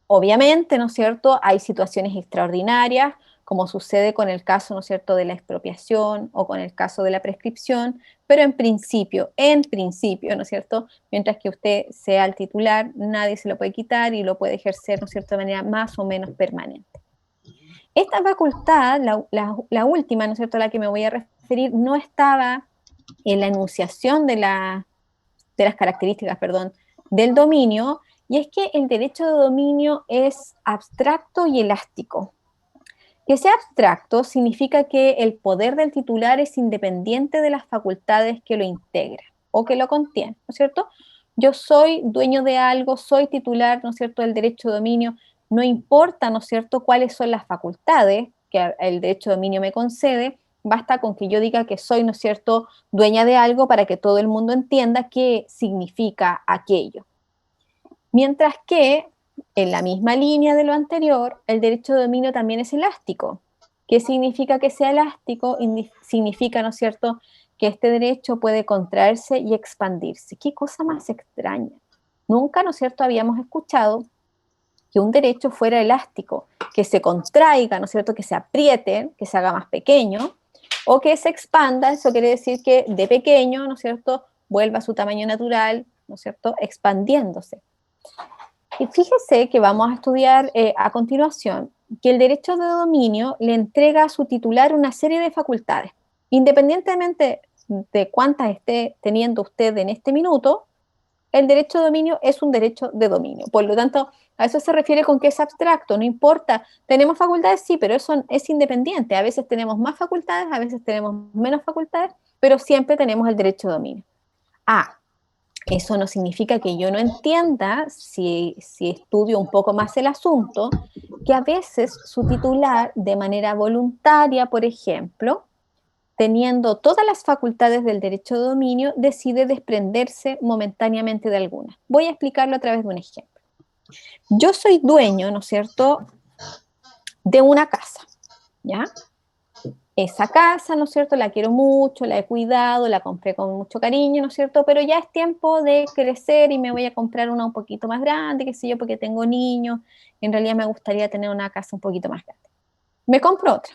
Obviamente, ¿no es cierto?, hay situaciones extraordinarias, como sucede con el caso, ¿no es cierto?, de la expropiación o con el caso de la prescripción, pero en principio, ¿no es cierto?, mientras que usted sea el titular, nadie se lo puede quitar y lo puede ejercer, ¿no es cierto?, de manera más o menos permanente. Esta facultad, la última, ¿no es cierto?, a la que me voy a referir, no estaba en la enunciación de las características, perdón, del dominio, y es que el derecho de dominio es abstracto y elástico. Que sea abstracto significa que el poder del titular es independiente de las facultades que lo integran o que lo contienen, ¿no es cierto? Yo soy dueño de algo, soy titular, ¿no es cierto?, del derecho de dominio, no importa, ¿no es cierto?, cuáles son las facultades que el derecho de dominio me concede, basta con que yo diga que soy, ¿no es cierto?, dueña de algo para que todo el mundo entienda qué significa aquello. Mientras que, en la misma línea de lo anterior, el derecho de dominio también es elástico. ¿Qué significa que sea elástico? Significa, ¿no es cierto?, que este derecho puede contraerse y expandirse. ¿Qué cosa más extraña? Nunca, ¿no es cierto?, habíamos escuchado que un derecho fuera elástico, que se contraiga, ¿no es cierto?, que se apriete, que se haga más pequeño, o que se expanda. Eso quiere decir que de pequeño, ¿no es cierto?, vuelva a su tamaño natural, ¿no es cierto?, expandiéndose. Y fíjese que vamos a estudiar a continuación que el derecho de dominio le entrega a su titular una serie de facultades. Independientemente de cuántas esté teniendo usted en este minuto, el derecho de dominio es un derecho de dominio. Por lo tanto, a eso se refiere con que es abstracto, no importa. ¿Tenemos facultades? Sí, pero eso es independiente. A veces tenemos más facultades, a veces tenemos menos facultades, pero siempre tenemos el derecho de dominio. Eso no significa que yo no entienda, si estudio un poco más el asunto, que a veces su titular, de manera voluntaria, por ejemplo, teniendo todas las facultades del derecho de dominio, decide desprenderse momentáneamente de alguna. Voy a explicarlo a través de un ejemplo. Yo soy dueño, ¿no es cierto?, de una casa, ¿ya? Esa casa, ¿no es cierto?, la quiero mucho, la he cuidado, la compré con mucho cariño, ¿no es cierto?, pero ya es tiempo de crecer y me voy a comprar una un poquito más grande, qué sé yo, porque tengo niños, y en realidad me gustaría tener una casa un poquito más grande. Me compro otra.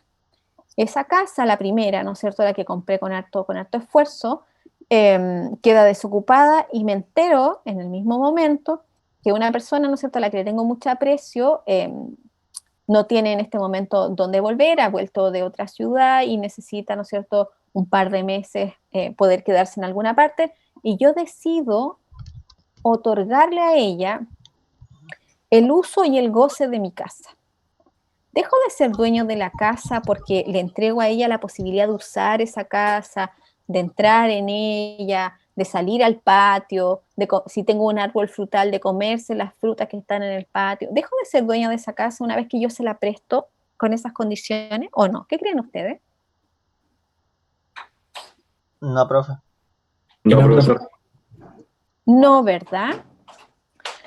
Esa casa, la primera, ¿no es cierto?, la que compré con harto esfuerzo, queda desocupada y me entero en el mismo momento que una persona, ¿no es cierto?, a la que le tengo mucho aprecio, no tiene en este momento dónde volver, ha vuelto de otra ciudad y necesita, ¿no es cierto?, un par de meses poder quedarse en alguna parte, y yo decido otorgarle a ella el uso y el goce de mi casa. Dejo de ser dueño de la casa porque le entrego a ella la posibilidad de usar esa casa, de entrar en ella, de salir al patio, si tengo un árbol frutal, de comerse las frutas que están en el patio. ¿Dejo de ser dueña de esa casa una vez que yo se la presto con esas condiciones o no? ¿Qué creen ustedes? No, profe. No, profesor. No, ¿verdad?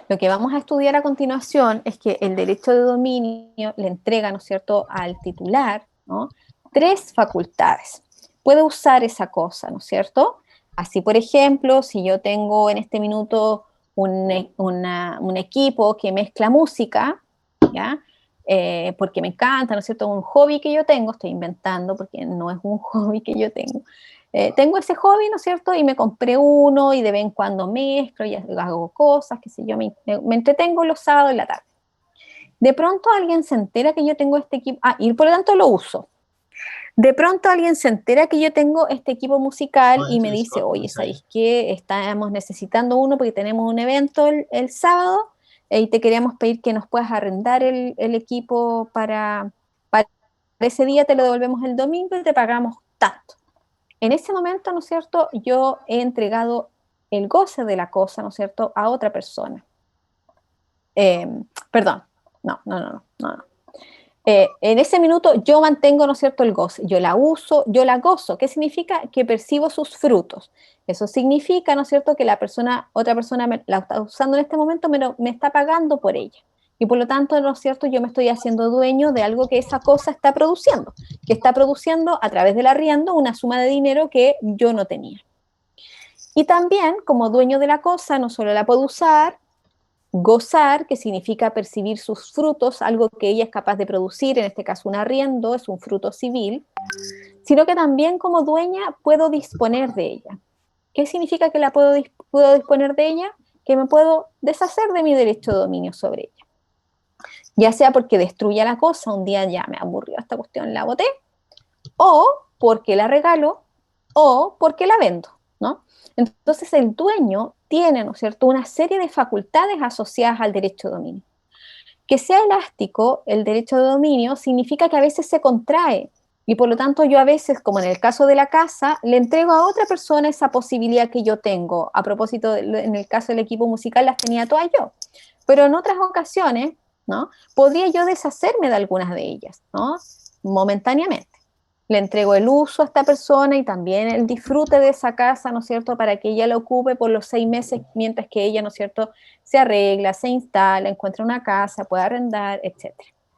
Lo que vamos a estudiar a continuación es que el derecho de dominio le entrega, ¿no es cierto?, al titular, ¿no?, 3 facultades. Puede usar esa cosa, ¿no es cierto? Así, por ejemplo, si yo tengo en este minuto un equipo que mezcla música, ¿ya? Porque me encanta, ¿no es cierto?, un hobby que yo tengo, estoy inventando porque no es un hobby que yo tengo. Tengo ese hobby, ¿no es cierto?, y me compré uno y de vez en cuando mezclo y hago cosas, qué sé yo, me entretengo los sábados en la tarde. De pronto alguien se entera que yo tengo este equipo, y por lo tanto lo uso. De pronto alguien se entera que yo tengo este equipo musical y me dice, oye, ¿sabéis qué? Estamos necesitando uno porque tenemos un evento el sábado, y te queríamos pedir que nos puedas arrendar el equipo para ese día, te lo devolvemos el domingo y te pagamos tanto. En ese momento, ¿no es cierto?, yo he entregado el goce de la cosa, ¿no es cierto?, a otra persona. Perdón, no. En ese minuto yo mantengo, ¿no es cierto?, el goce, yo la uso, yo la gozo. ¿Qué significa? Que percibo sus frutos. Eso significa, ¿no es cierto?, que otra persona la está usando en este momento, me está pagando por ella. Y por lo tanto, ¿no es cierto?, yo me estoy haciendo dueño de algo que esa cosa está produciendo, a través del arriendo una suma de dinero que yo no tenía. Y también, como dueño de la cosa, no solo la puedo usar, gozar, que significa percibir sus frutos, algo que ella es capaz de producir, en este caso un arriendo, es un fruto civil, sino que también como dueña puedo disponer de ella. ¿Qué significa que puedo disponer de ella? Que me puedo deshacer de mi derecho de dominio sobre ella. Ya sea porque destruya la cosa, un día ya me aburrió esta cuestión, la boté, o porque la regalo, o porque la vendo, ¿no? Entonces el dueño tiene, ¿no es cierto?, una serie de facultades asociadas al derecho de dominio. Que sea elástico el derecho de dominio significa que a veces se contrae, y por lo tanto yo a veces, como en el caso de la casa, le entrego a otra persona esa posibilidad que yo tengo. A propósito, en el caso del equipo musical las tenía todas yo, pero en otras ocasiones, ¿no?, podría yo deshacerme de algunas de ellas, ¿no?, momentáneamente. Le entrego el uso a esta persona y también el disfrute de esa casa, ¿no es cierto?, para que ella la ocupe por los 6 meses, mientras que ella, ¿no es cierto?, se arregla, se instala, encuentra una casa, puede arrendar, etc.,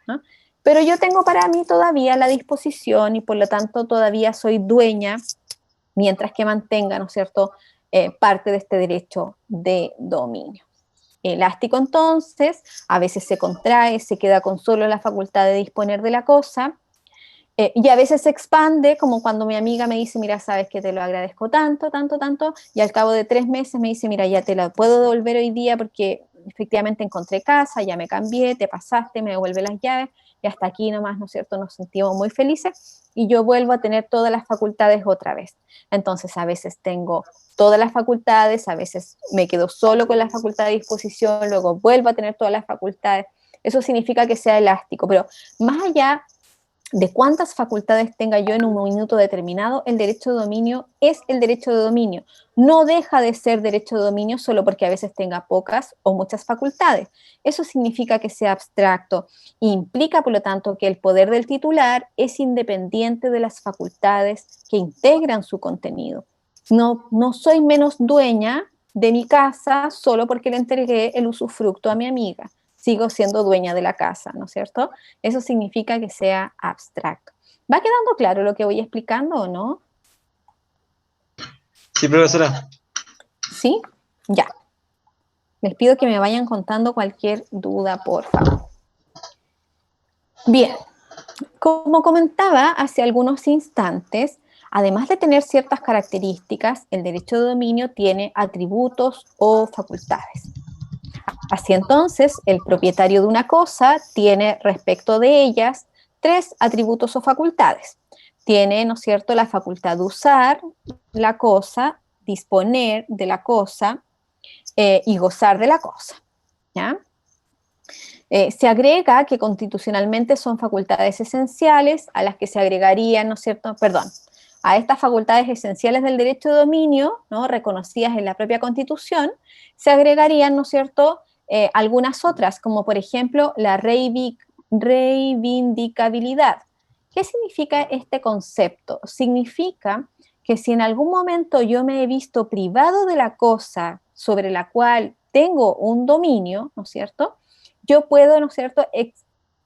¿no? Pero yo tengo para mí todavía la disposición y por lo tanto todavía soy dueña, mientras que mantenga, ¿no es cierto?, parte de este derecho de dominio. Elástico, entonces, a veces se contrae, se queda con solo la facultad de disponer de la cosa, y a veces se expande, como cuando mi amiga me dice, mira, sabes que te lo agradezco tanto, y al cabo de 3 meses me dice, mira, ya te la puedo devolver hoy día porque efectivamente encontré casa, ya me cambié, te pasaste, me devuelve las llaves, y hasta aquí nomás, ¿no es cierto?, nos sentimos muy felices, y yo vuelvo a tener todas las facultades otra vez. Entonces, a veces tengo todas las facultades, a veces me quedo solo con la facultad de disposición, luego vuelvo a tener todas las facultades. Eso significa que sea elástico, pero más allá de cuántas facultades tenga yo en un minuto determinado, el derecho de dominio es el derecho de dominio. No deja de ser derecho de dominio solo porque a veces tenga pocas o muchas facultades. Eso significa que sea abstracto e implica, por lo tanto, que el poder del titular es independiente de las facultades que integran su contenido. No soy menos dueña de mi casa solo porque le entregué el usufructo a mi amiga. Sigo siendo dueña de la casa, ¿no es cierto? Eso significa que sea abstracto. ¿Va quedando claro lo que voy explicando o no? Sí, profesora. ¿Sí? Ya. Les pido que me vayan contando cualquier duda, por favor. Bien. Como comentaba hace algunos instantes, además de tener ciertas características, el derecho de dominio tiene atributos o facultades. Así entonces, el propietario de una cosa tiene respecto de ellas 3 atributos o facultades. Tiene, ¿no es cierto?, la facultad de usar la cosa, disponer de la cosa y gozar de la cosa, ¿ya? Se agrega que constitucionalmente son facultades esenciales a las que se agregarían, ¿no es cierto?, a estas facultades esenciales del derecho de dominio, ¿no?, reconocidas en la propia Constitución, se agregarían, ¿no es cierto?, algunas otras, como por ejemplo la reivindicabilidad. ¿Qué significa este concepto? Significa que si en algún momento yo me he visto privado de la cosa sobre la cual tengo un dominio, ¿no es cierto?, yo puedo, ¿no es cierto?,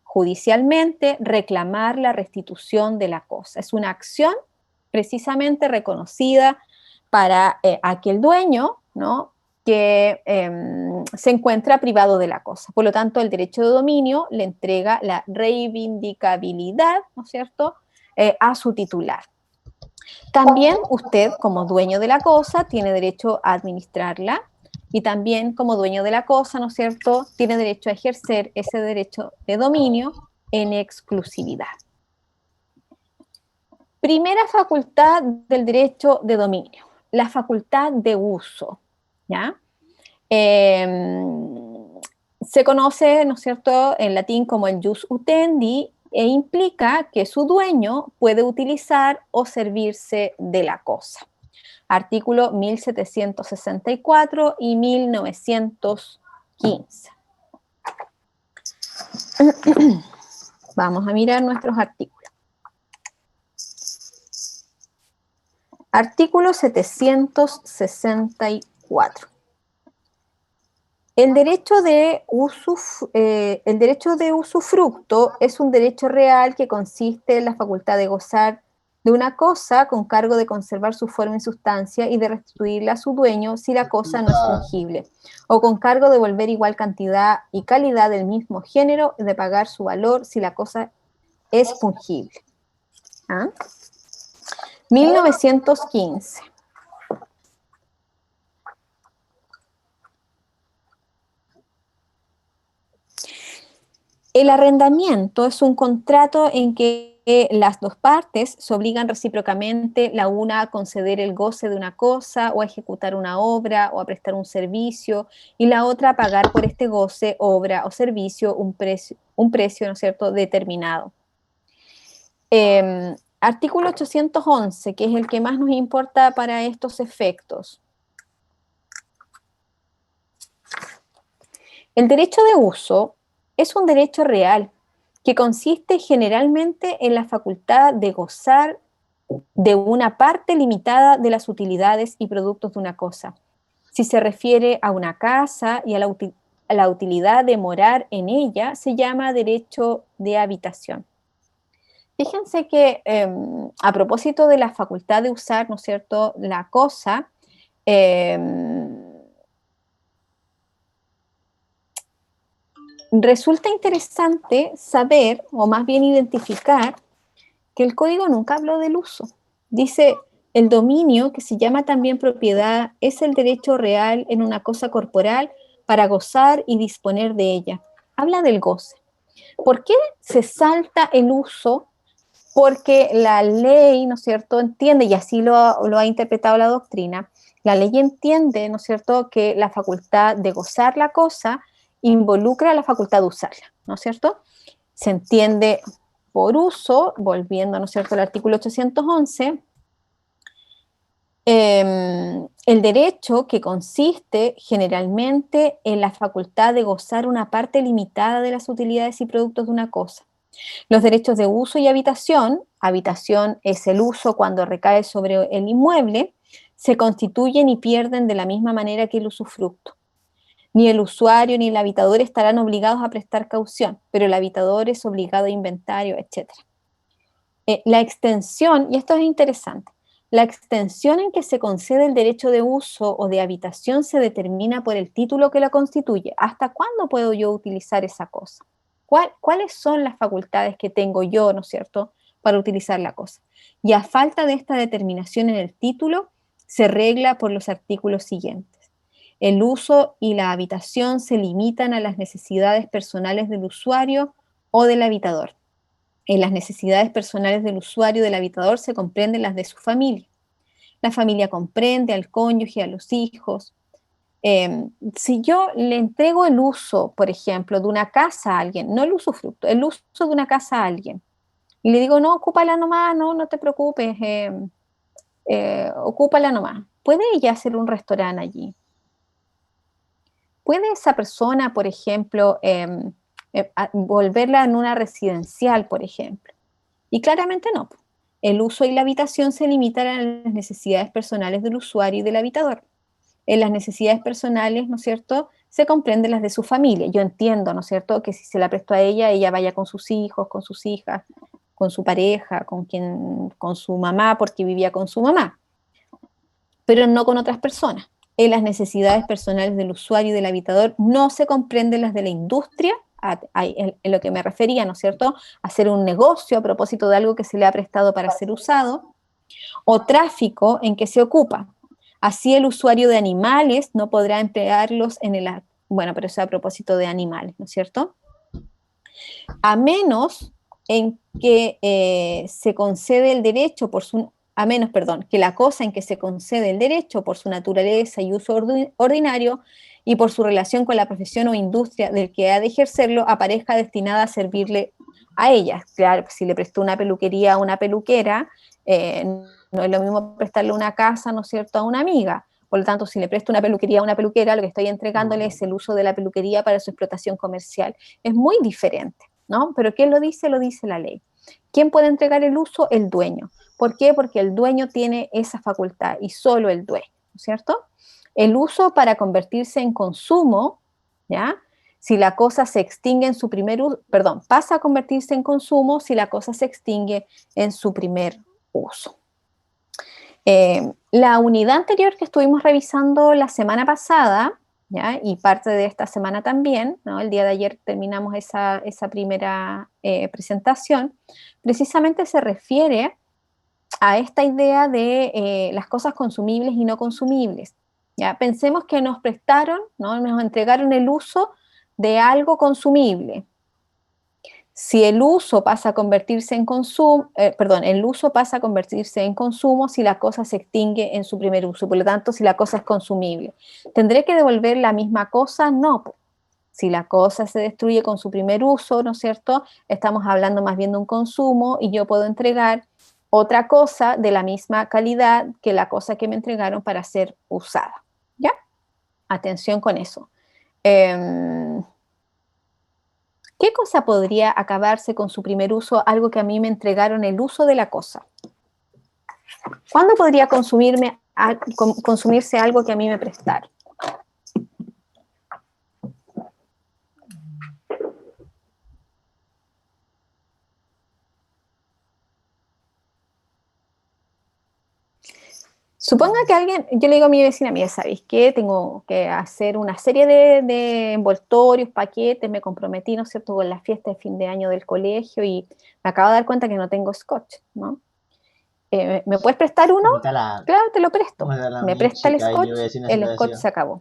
judicialmente reclamar la restitución de la cosa. Es una acción precisamente reconocida para aquel dueño, ¿no?, que se encuentra privado de la cosa. Por lo tanto, el derecho de dominio le entrega la reivindicabilidad, ¿no es cierto?, a su titular. También usted, como dueño de la cosa, tiene derecho a administrarla y también como dueño de la cosa, ¿no es cierto?, tiene derecho a ejercer ese derecho de dominio en exclusividad. Primera facultad del derecho de dominio, la facultad de uso, ¿ya? se conoce, ¿no es cierto?, en latín como el jus utendi, e implica que su dueño puede utilizar o servirse de la cosa. Artículo 1764 y 1915. Vamos a mirar nuestros artículos. Artículo 764. El derecho de usufructo es un derecho real que consiste en la facultad de gozar de una cosa con cargo de conservar su forma y sustancia y de restituirla a su dueño si la cosa no es fungible, o con cargo de devolver igual cantidad y calidad del mismo género y de pagar su valor si la cosa es fungible. ¿Ah? 1915. El arrendamiento es un contrato en que las dos partes se obligan recíprocamente la una a conceder el goce de una cosa o a ejecutar una obra o a prestar un servicio y la otra a pagar por este goce, obra o servicio un precio, ¿no es cierto?, determinado. Artículo 811, que es el que más nos importa para estos efectos. El derecho de uso es un derecho real que consiste generalmente en la facultad de gozar de una parte limitada de las utilidades y productos de una cosa. Si se refiere a una casa y a la utilidad de morar en ella, se llama derecho de habitación. Fíjense que a propósito de la facultad de usar, ¿no es cierto?, la cosa, resulta interesante saber, o más bien identificar, que el código nunca habló del uso. Dice, el dominio, que se llama también propiedad, es el derecho real en una cosa corporal para gozar y disponer de ella. Habla del goce. ¿Por qué se salta el uso? Porque la ley, ¿no es cierto?, entiende, y así lo ha interpretado la doctrina, la ley entiende, ¿no es cierto?, que la facultad de gozar la cosa involucra la facultad de usarla, ¿no es cierto? Se entiende por uso, volviendo, ¿no es cierto?, al artículo 811, el derecho que consiste generalmente en la facultad de gozar una parte limitada de las utilidades y productos de una cosa. Los derechos de uso y habitación es el uso cuando recae sobre el inmueble, se constituyen y pierden de la misma manera que el usufructo. Ni el usuario ni el habitador estarán obligados a prestar caución, pero el habitador es obligado a inventario, etc. La extensión, y esto es interesante, la extensión en que se concede el derecho de uso o de habitación se determina por el título que la constituye. ¿Hasta cuándo puedo yo utilizar esa cosa? ¿Cuáles son las facultades que tengo yo, ¿no es cierto?, para utilizar la cosa? Y a falta de esta determinación en el título, se regla por los artículos siguientes. El uso y la habitación se limitan a las necesidades personales del usuario o del habitador. En las necesidades personales del usuario y del habitador se comprenden las de su familia. La familia comprende al cónyuge, a los hijos. Si yo le entrego el uso, por ejemplo, de una casa a alguien, no el usufructo, el uso de una casa a alguien, y le digo, no, ocúpala nomás, no te preocupes, ocúpala nomás. ¿Puede ella hacer un restaurante allí? ¿Puede esa persona, por ejemplo, volverla en una residencial, por ejemplo? Y claramente no. El uso y la habitación se limitan a las necesidades personales del usuario y del habitador. En las necesidades personales, ¿no es cierto?, se comprenden las de su familia. Yo entiendo, ¿no es cierto?, que si se la prestó a ella, ella vaya con sus hijos, con sus hijas, con su pareja, con su mamá, porque vivía con su mamá, pero no con otras personas. En las necesidades personales del usuario y del habitador no se comprenden las de la industria, en lo que me refería, ¿no es cierto?, hacer un negocio a propósito de algo que se le ha prestado para ser usado, o tráfico en que se ocupa. Así el usuario de animales no podrá emplearlos en el... Bueno, pero eso a propósito de animales, ¿no es cierto? A menos en que se concede el derecho por su... A menos, perdón, que la cosa en que se concede el derecho por su naturaleza y uso ordinario y por su relación con la profesión o industria del que ha de ejercerlo, aparezca destinada a servirle a ella. Claro, si le prestó una peluquería a una peluquera, no es lo mismo prestarle una casa, ¿no es cierto?, a una amiga. Por lo tanto, si le presto una peluquería a una peluquera, lo que estoy entregándole es el uso de la peluquería para su explotación comercial. Es muy diferente, ¿no? Pero ¿quién lo dice? Lo dice la ley. ¿Quién puede entregar el uso? El dueño. ¿Por qué? Porque el dueño tiene esa facultad y solo el dueño, ¿no es cierto? El uso para convertirse en consumo, ¿ya? Si la cosa se extingue en su primer uso, perdón, pasa a convertirse en consumo si la cosa se extingue en su primer uso. La unidad anterior que estuvimos revisando la semana pasada, ¿ya? Y parte de esta semana también, ¿no? El día de ayer terminamos esa primera presentación, precisamente se refiere a esta idea de las cosas consumibles y no consumibles. ¿Ya? Pensemos que nos prestaron, ¿no? Nos entregaron el uso de algo consumible. Si el uso pasa a convertirse en consumo, el uso pasa a convertirse en consumo si la cosa se extingue en su primer uso, por lo tanto, si la cosa es consumible. ¿Tendré que devolver la misma cosa? No. Si la cosa se destruye con su primer uso, ¿no es cierto? Estamos hablando más bien de un consumo y yo puedo entregar otra cosa de la misma calidad que la cosa que me entregaron para ser usada. ¿Ya? Atención con eso. ¿Qué cosa podría acabarse con su primer uso? Algo que a mí me entregaron el uso de la cosa. ¿Cuándo podría consumirse algo que a mí me prestaron? Suponga que alguien, yo le digo a mi vecina, mira, ¿sabéis qué? Tengo que hacer una serie de envoltorios, paquetes, me comprometí, ¿no es cierto?, con la fiesta de fin de año del colegio y me acabo de dar cuenta que no tengo scotch, ¿no? ¿Me puedes prestar uno? Claro, te lo presto. Me presta el scotch se acabó.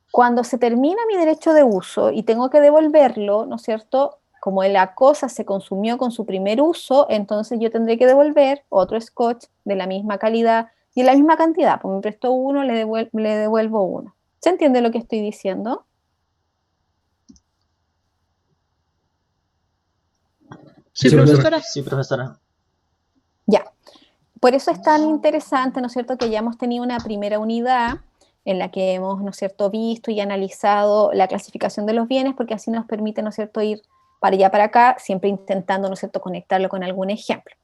Cuando se termina mi derecho de uso y tengo que devolverlo, ¿no es cierto?, como la cosa se consumió con su primer uso, entonces yo tendré que devolver otro scotch de la misma calidad y de la misma cantidad. Pues me prestó uno, le devuelvo uno. ¿Se entiende lo que estoy diciendo? Sí, profesora. Sí, profesora. Ya. Por eso es tan interesante, ¿no es cierto?, que ya hemos tenido una primera unidad en la que hemos, ¿no es cierto?, visto y analizado la clasificación de los bienes, porque así nos permite, ¿no es cierto?, ir para allá, para acá, siempre intentando, ¿no es cierto?, conectarlo con algún ejemplo.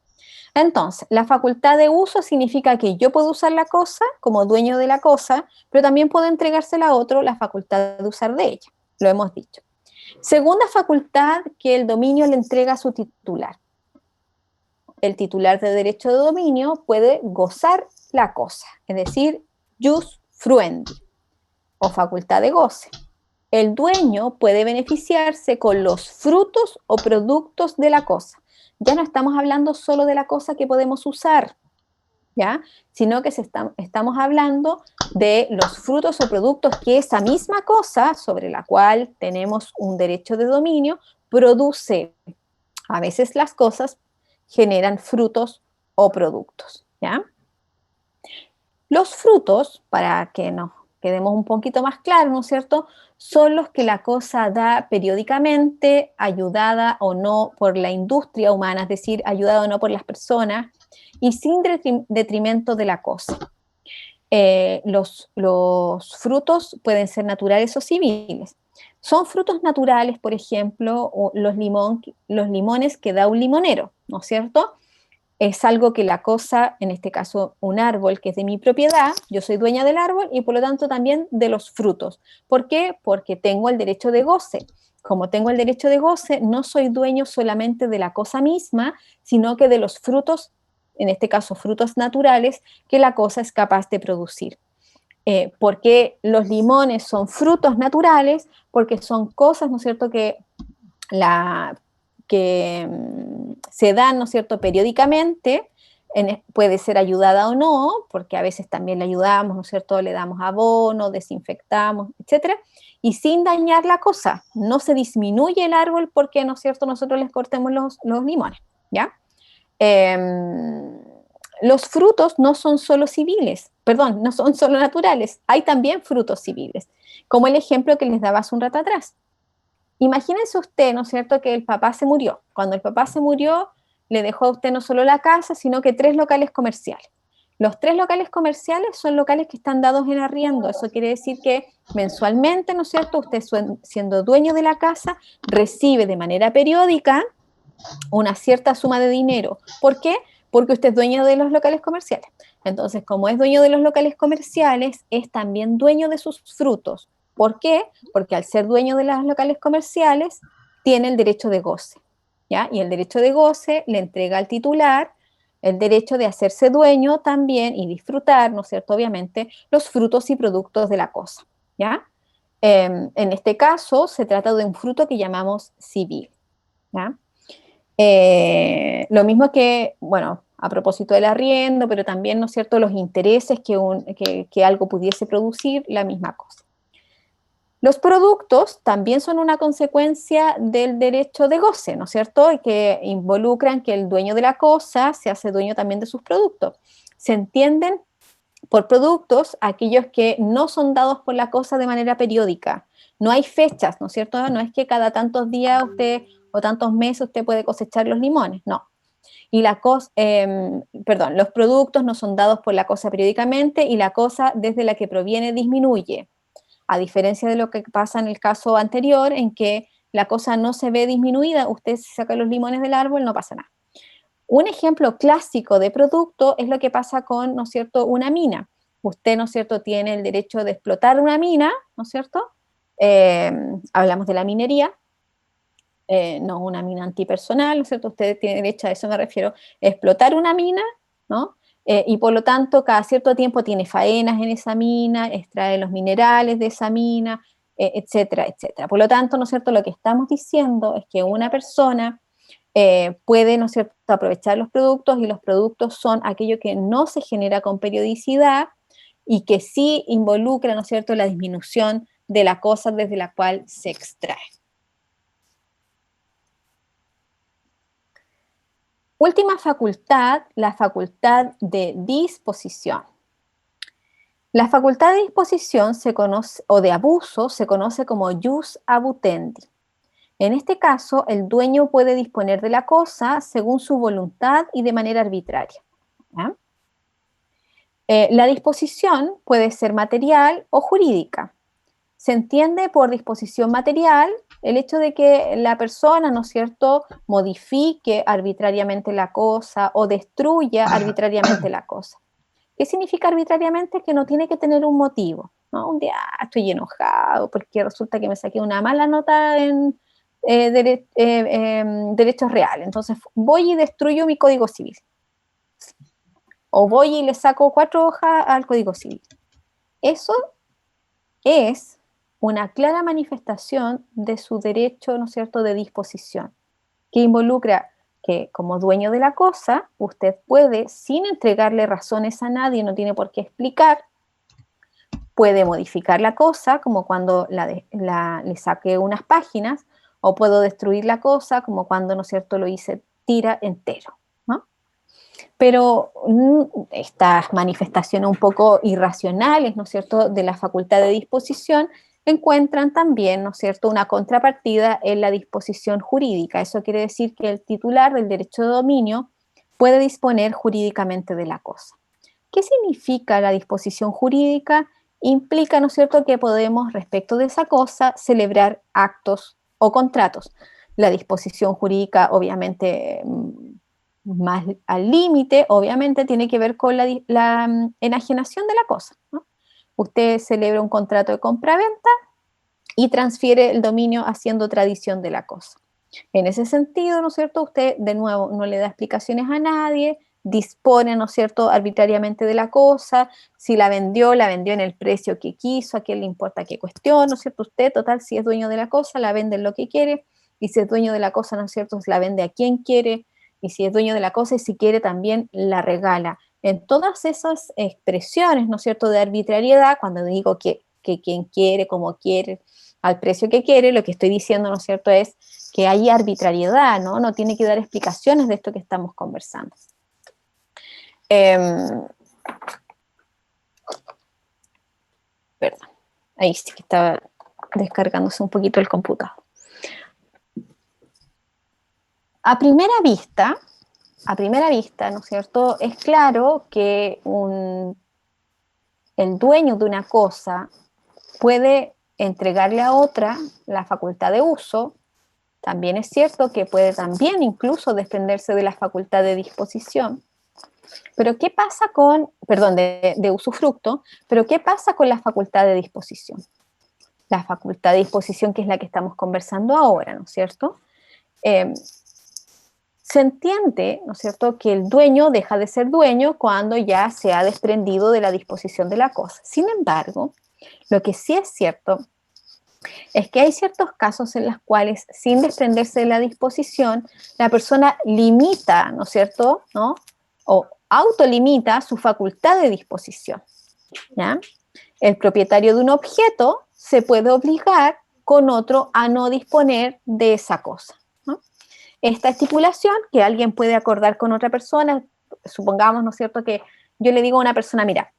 Entonces, la facultad de uso significa que yo puedo usar la cosa como dueño de la cosa, pero también puedo entregársela a otro la facultad de usar de ella, lo hemos dicho. Segunda facultad, que el dominio le entrega a su titular. El titular de derecho de dominio puede gozar la cosa, es decir, jus fruendi, o facultad de goce. El dueño puede beneficiarse con los frutos o productos de la cosa. Ya no estamos hablando solo de la cosa que podemos usar, ¿ya? Sino que estamos hablando de los frutos o productos que esa misma cosa, sobre la cual tenemos un derecho de dominio, produce. A veces las cosas generan frutos o productos, ¿ya? Los frutos, para que nos quedemos un poquito más claros, ¿no es cierto?, son los que la cosa da periódicamente, ayudada o no por la industria humana, es decir, ayudada o no por las personas, y sin detrimento de la cosa. Los frutos pueden ser naturales o civiles. Son frutos naturales, por ejemplo, los limones que da un limonero, ¿no es cierto?, es algo que la cosa, en este caso un árbol que es de mi propiedad, yo soy dueña del árbol y por lo tanto también de los frutos. ¿Por qué? Porque tengo el derecho de goce. Como tengo el derecho de goce, no soy dueño solamente de la cosa misma, sino que de los frutos, en este caso frutos naturales, que la cosa es capaz de producir. ¿Por qué los limones son frutos naturales? Porque son cosas, ¿no es cierto?, que se dan, ¿no es cierto?, periódicamente, puede ser ayudada o no, porque a veces también le ayudamos, ¿no es cierto?, le damos abono, desinfectamos, etcétera, y sin dañar la cosa. No se disminuye el árbol porque, ¿no es cierto?, nosotros les cortemos los limones, ¿ya? los frutos no son solo civiles, perdón, no son solo naturales, hay también frutos civiles, como el ejemplo que les daba hace un rato atrás. Imagínense usted, ¿no es cierto?, que el papá se murió. Cuando el papá se murió, le dejó a usted no solo la casa, sino que 3 locales comerciales. Los 3 locales comerciales son locales que están dados en arriendo. Eso quiere decir que mensualmente, ¿no es cierto?, usted siendo dueño de la casa, recibe de manera periódica una cierta suma de dinero. ¿Por qué? Porque usted es dueño de los locales comerciales. Entonces, como es dueño de los locales comerciales, es también dueño de sus frutos. ¿Por qué? Porque al ser dueño de los locales comerciales, tiene el derecho de goce, ¿ya? Y el derecho de goce le entrega al titular el derecho de hacerse dueño también y disfrutar, ¿no es cierto?, obviamente, los frutos y productos de la cosa, ¿ya? En este caso, se trata de un fruto que llamamos civil, ¿ya? Lo mismo que, bueno, a propósito del arriendo, pero también, ¿no es cierto?, los intereses que algo pudiese producir, la misma cosa. Los productos también son una consecuencia del derecho de goce, ¿no es cierto?, y que involucran que el dueño de la cosa se hace dueño también de sus productos. Se entienden por productos aquellos que no son dados por la cosa de manera periódica. No hay fechas, ¿no es cierto? No es que cada tantos días usted o tantos meses usted puede cosechar los limones, no. Y los productos no son dados por la cosa periódicamente y la cosa desde la que proviene disminuye. A diferencia de lo que pasa en el caso anterior, en que la cosa no se ve disminuida, usted saca los limones del árbol, no pasa nada. Un ejemplo clásico de producto es lo que pasa con, ¿no es cierto?, una mina. Usted, ¿no es cierto?, tiene el derecho de explotar una mina, ¿no es cierto? Hablamos de la minería, no una mina antipersonal, ¿no es cierto? Usted tiene derecho, a eso me refiero, a explotar una mina, ¿no? Y por lo tanto, cada cierto tiempo tiene faenas en esa mina, extrae los minerales de esa mina, etcétera, etcétera. Por lo tanto, ¿no es cierto?, lo que estamos diciendo es que una persona puede, ¿no es cierto?, aprovechar los productos, y los productos son aquello que no se genera con periodicidad y que sí involucra, ¿no es cierto?, la disminución de la cosa desde la cual se extrae. Última facultad, la facultad de disposición. La facultad de disposición se conoce, o de abuso, se conoce como jus abutendi. En este caso, el dueño puede disponer de la cosa según su voluntad y de manera arbitraria, ¿ya? La disposición puede ser material o jurídica. Se entiende por disposición material el hecho de que la persona, ¿no es cierto?, modifique arbitrariamente la cosa o destruya arbitrariamente la cosa. ¿Qué significa arbitrariamente? Que no tiene que tener un motivo, ¿no? Un día estoy enojado porque resulta que me saqué una mala nota en derechos reales. Entonces voy y destruyo mi código civil. O voy y le saco 4 hojas al código civil. Eso es una clara manifestación de su derecho, ¿no es cierto?, de disposición, que involucra que como dueño de la cosa, usted puede, sin entregarle razones a nadie, no tiene por qué explicar, puede modificar la cosa, como cuando le saqué unas páginas, o puedo destruir la cosa, como cuando, ¿no es cierto?, lo hice tira entero, ¿no? Pero estas manifestaciones un poco irracionales, ¿no es cierto?, de la facultad de disposición, encuentran también, ¿no es cierto?, una contrapartida en la disposición jurídica. Eso quiere decir que el titular del derecho de dominio puede disponer jurídicamente de la cosa. ¿Qué significa la disposición jurídica? Implica, ¿no es cierto?, que podemos, respecto de esa cosa, celebrar actos o contratos. La disposición jurídica, obviamente, más al límite, obviamente, tiene que ver con la enajenación de la cosa, ¿no? Usted celebra un contrato de compra-venta y transfiere el dominio haciendo tradición de la cosa. En ese sentido, ¿no es cierto?, usted, de nuevo, no le da explicaciones a nadie, dispone, ¿no es cierto?, arbitrariamente de la cosa. Si la vendió en el precio que quiso, a quién le importa qué cuestión, ¿no es cierto? Usted, total, si es dueño de la cosa, la vende en lo que quiere, y si es dueño de la cosa, ¿no es cierto?, la vende a quien quiere, y si es dueño de la cosa y si quiere también la regala. En todas esas expresiones, ¿no es cierto?, de arbitrariedad, cuando digo que quien quiere, como quiere, al precio que quiere, lo que estoy diciendo, ¿no es cierto?, es que hay arbitrariedad, ¿no? No tiene que dar explicaciones de esto que estamos conversando. Perdón, ahí sí que estaba descargándose un poquito el computador. A primera vista, ¿no es cierto?, es claro que el dueño de una cosa puede entregarle a otra la facultad de uso. También es cierto que puede también incluso desprenderse de la facultad de disposición. Pero ¿qué pasa de usufructo? Pero ¿qué pasa con la facultad de disposición? La facultad de disposición, que es la que estamos conversando ahora, ¿no es cierto? Se entiende, ¿no es cierto?, que el dueño deja de ser dueño cuando ya se ha desprendido de la disposición de la cosa. Sin embargo, lo que sí es cierto es que hay ciertos casos en los cuales, sin desprenderse de la disposición, la persona limita, ¿no es cierto?, ¿no?, o autolimita su facultad de disposición, ¿ya? El propietario de un objeto se puede obligar con otro a no disponer de esa cosa, ¿no? Esta estipulación que alguien puede acordar con otra persona, supongamos, ¿no es cierto?, que yo le digo a una persona, mira,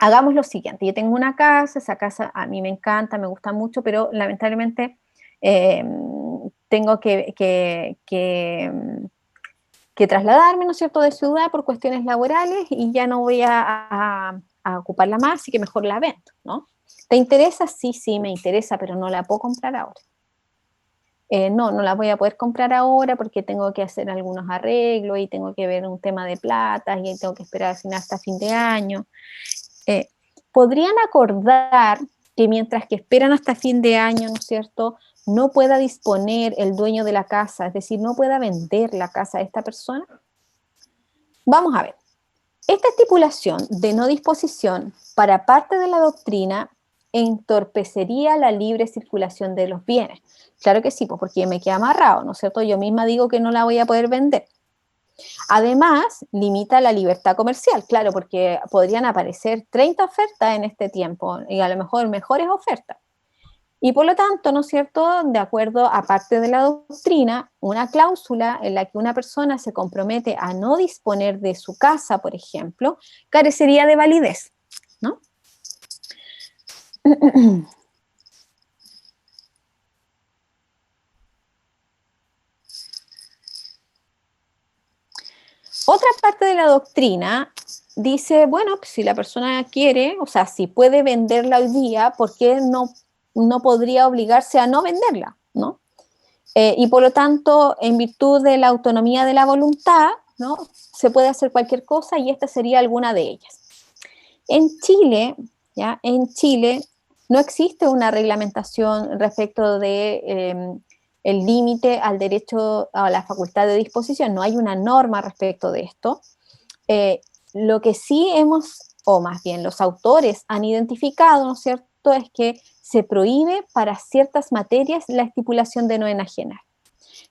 hagamos lo siguiente, yo tengo una casa, esa casa a mí me encanta, me gusta mucho, pero lamentablemente tengo que trasladarme, ¿no es cierto?, de ciudad por cuestiones laborales y ya no voy a ocuparla más, así que mejor la vendo, ¿no? ¿Te interesa? Sí, sí, me interesa, pero no la puedo comprar ahora. No la voy a poder comprar ahora porque tengo que hacer algunos arreglos y tengo que ver un tema de plata y tengo que esperar hasta fin de año. Podrían acordar que mientras que esperan hasta fin de año, ¿no es cierto?, no pueda disponer el dueño de la casa, es decir, no pueda vender la casa a esta persona. Vamos a ver. Esta estipulación de no disposición para parte de la doctrina entorpecería la libre circulación de los bienes. Claro que sí, pues porque me queda amarrado, ¿no es cierto? Yo misma digo que no la voy a poder vender. Además, limita la libertad comercial, claro, porque podrían aparecer 30 ofertas en este tiempo y a lo mejor mejores ofertas. Y por lo tanto, ¿no es cierto?, de acuerdo a parte de la doctrina, una cláusula en la que una persona se compromete a no disponer de su casa, por ejemplo, carecería de validez, ¿no? Otra parte de la doctrina dice, bueno, si la persona quiere, o sea, si puede venderla hoy día, ¿por qué no podría obligarse a no venderla, ¿no? Y por lo tanto, en virtud de la autonomía de la voluntad, ¿no?, se puede hacer cualquier cosa y esta sería alguna de ellas. En Chile, ¿ya?, en Chile no existe una reglamentación respecto de el límite al derecho a la facultad de disposición, no hay una norma respecto de esto. Lo que sí o más bien los autores han identificado, ¿no es cierto?, es que se prohíbe para ciertas materias la estipulación de no enajenar.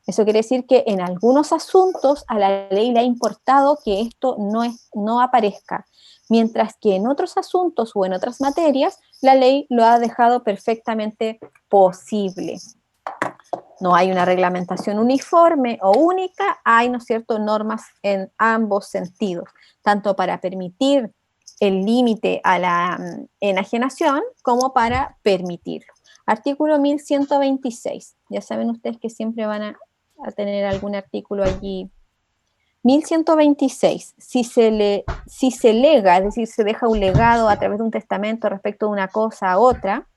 Eso quiere decir que en algunos asuntos a la ley le ha importado que esto no aparezca, mientras que en otros asuntos o en otras materias la ley lo ha dejado perfectamente posible. No hay una reglamentación uniforme o única, hay, ¿no es cierto?, normas en ambos sentidos, tanto para permitir el límite a la enajenación como para permitirlo. Artículo 1126. Ya saben ustedes que siempre van a tener algún artículo allí. 1126. Si se lega, es decir, se deja un legado a través de un testamento respecto de una cosa a otra,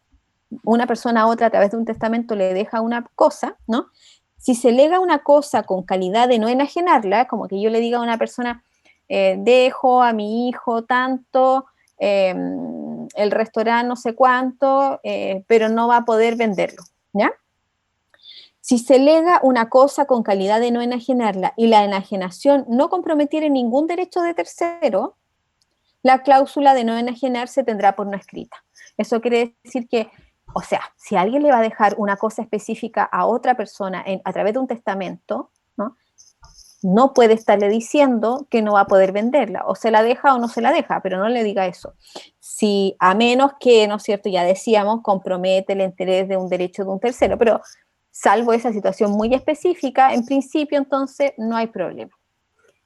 una persona a otra a través de un testamento le deja una cosa, ¿no? Si se lega una cosa con calidad de no enajenarla, como que yo le diga a una persona, dejo a mi hijo tanto, el restaurante no sé cuánto, pero no va a poder venderlo, ¿ya? Si se lega una cosa con calidad de no enajenarla y la enajenación no comprometiere ningún derecho de tercero, la cláusula de no enajenar se tendrá por no escrita. Eso quiere decir que, o sea, si alguien le va a dejar una cosa específica a otra persona a través de un testamento, ¿no?, no puede estarle diciendo que no va a poder venderla, o se la deja o no se la deja, pero no le diga eso. Si, a menos que, ¿no es cierto?, ya decíamos, compromete el interés de un derecho de un tercero, pero salvo esa situación muy específica, en principio, entonces, no hay problema.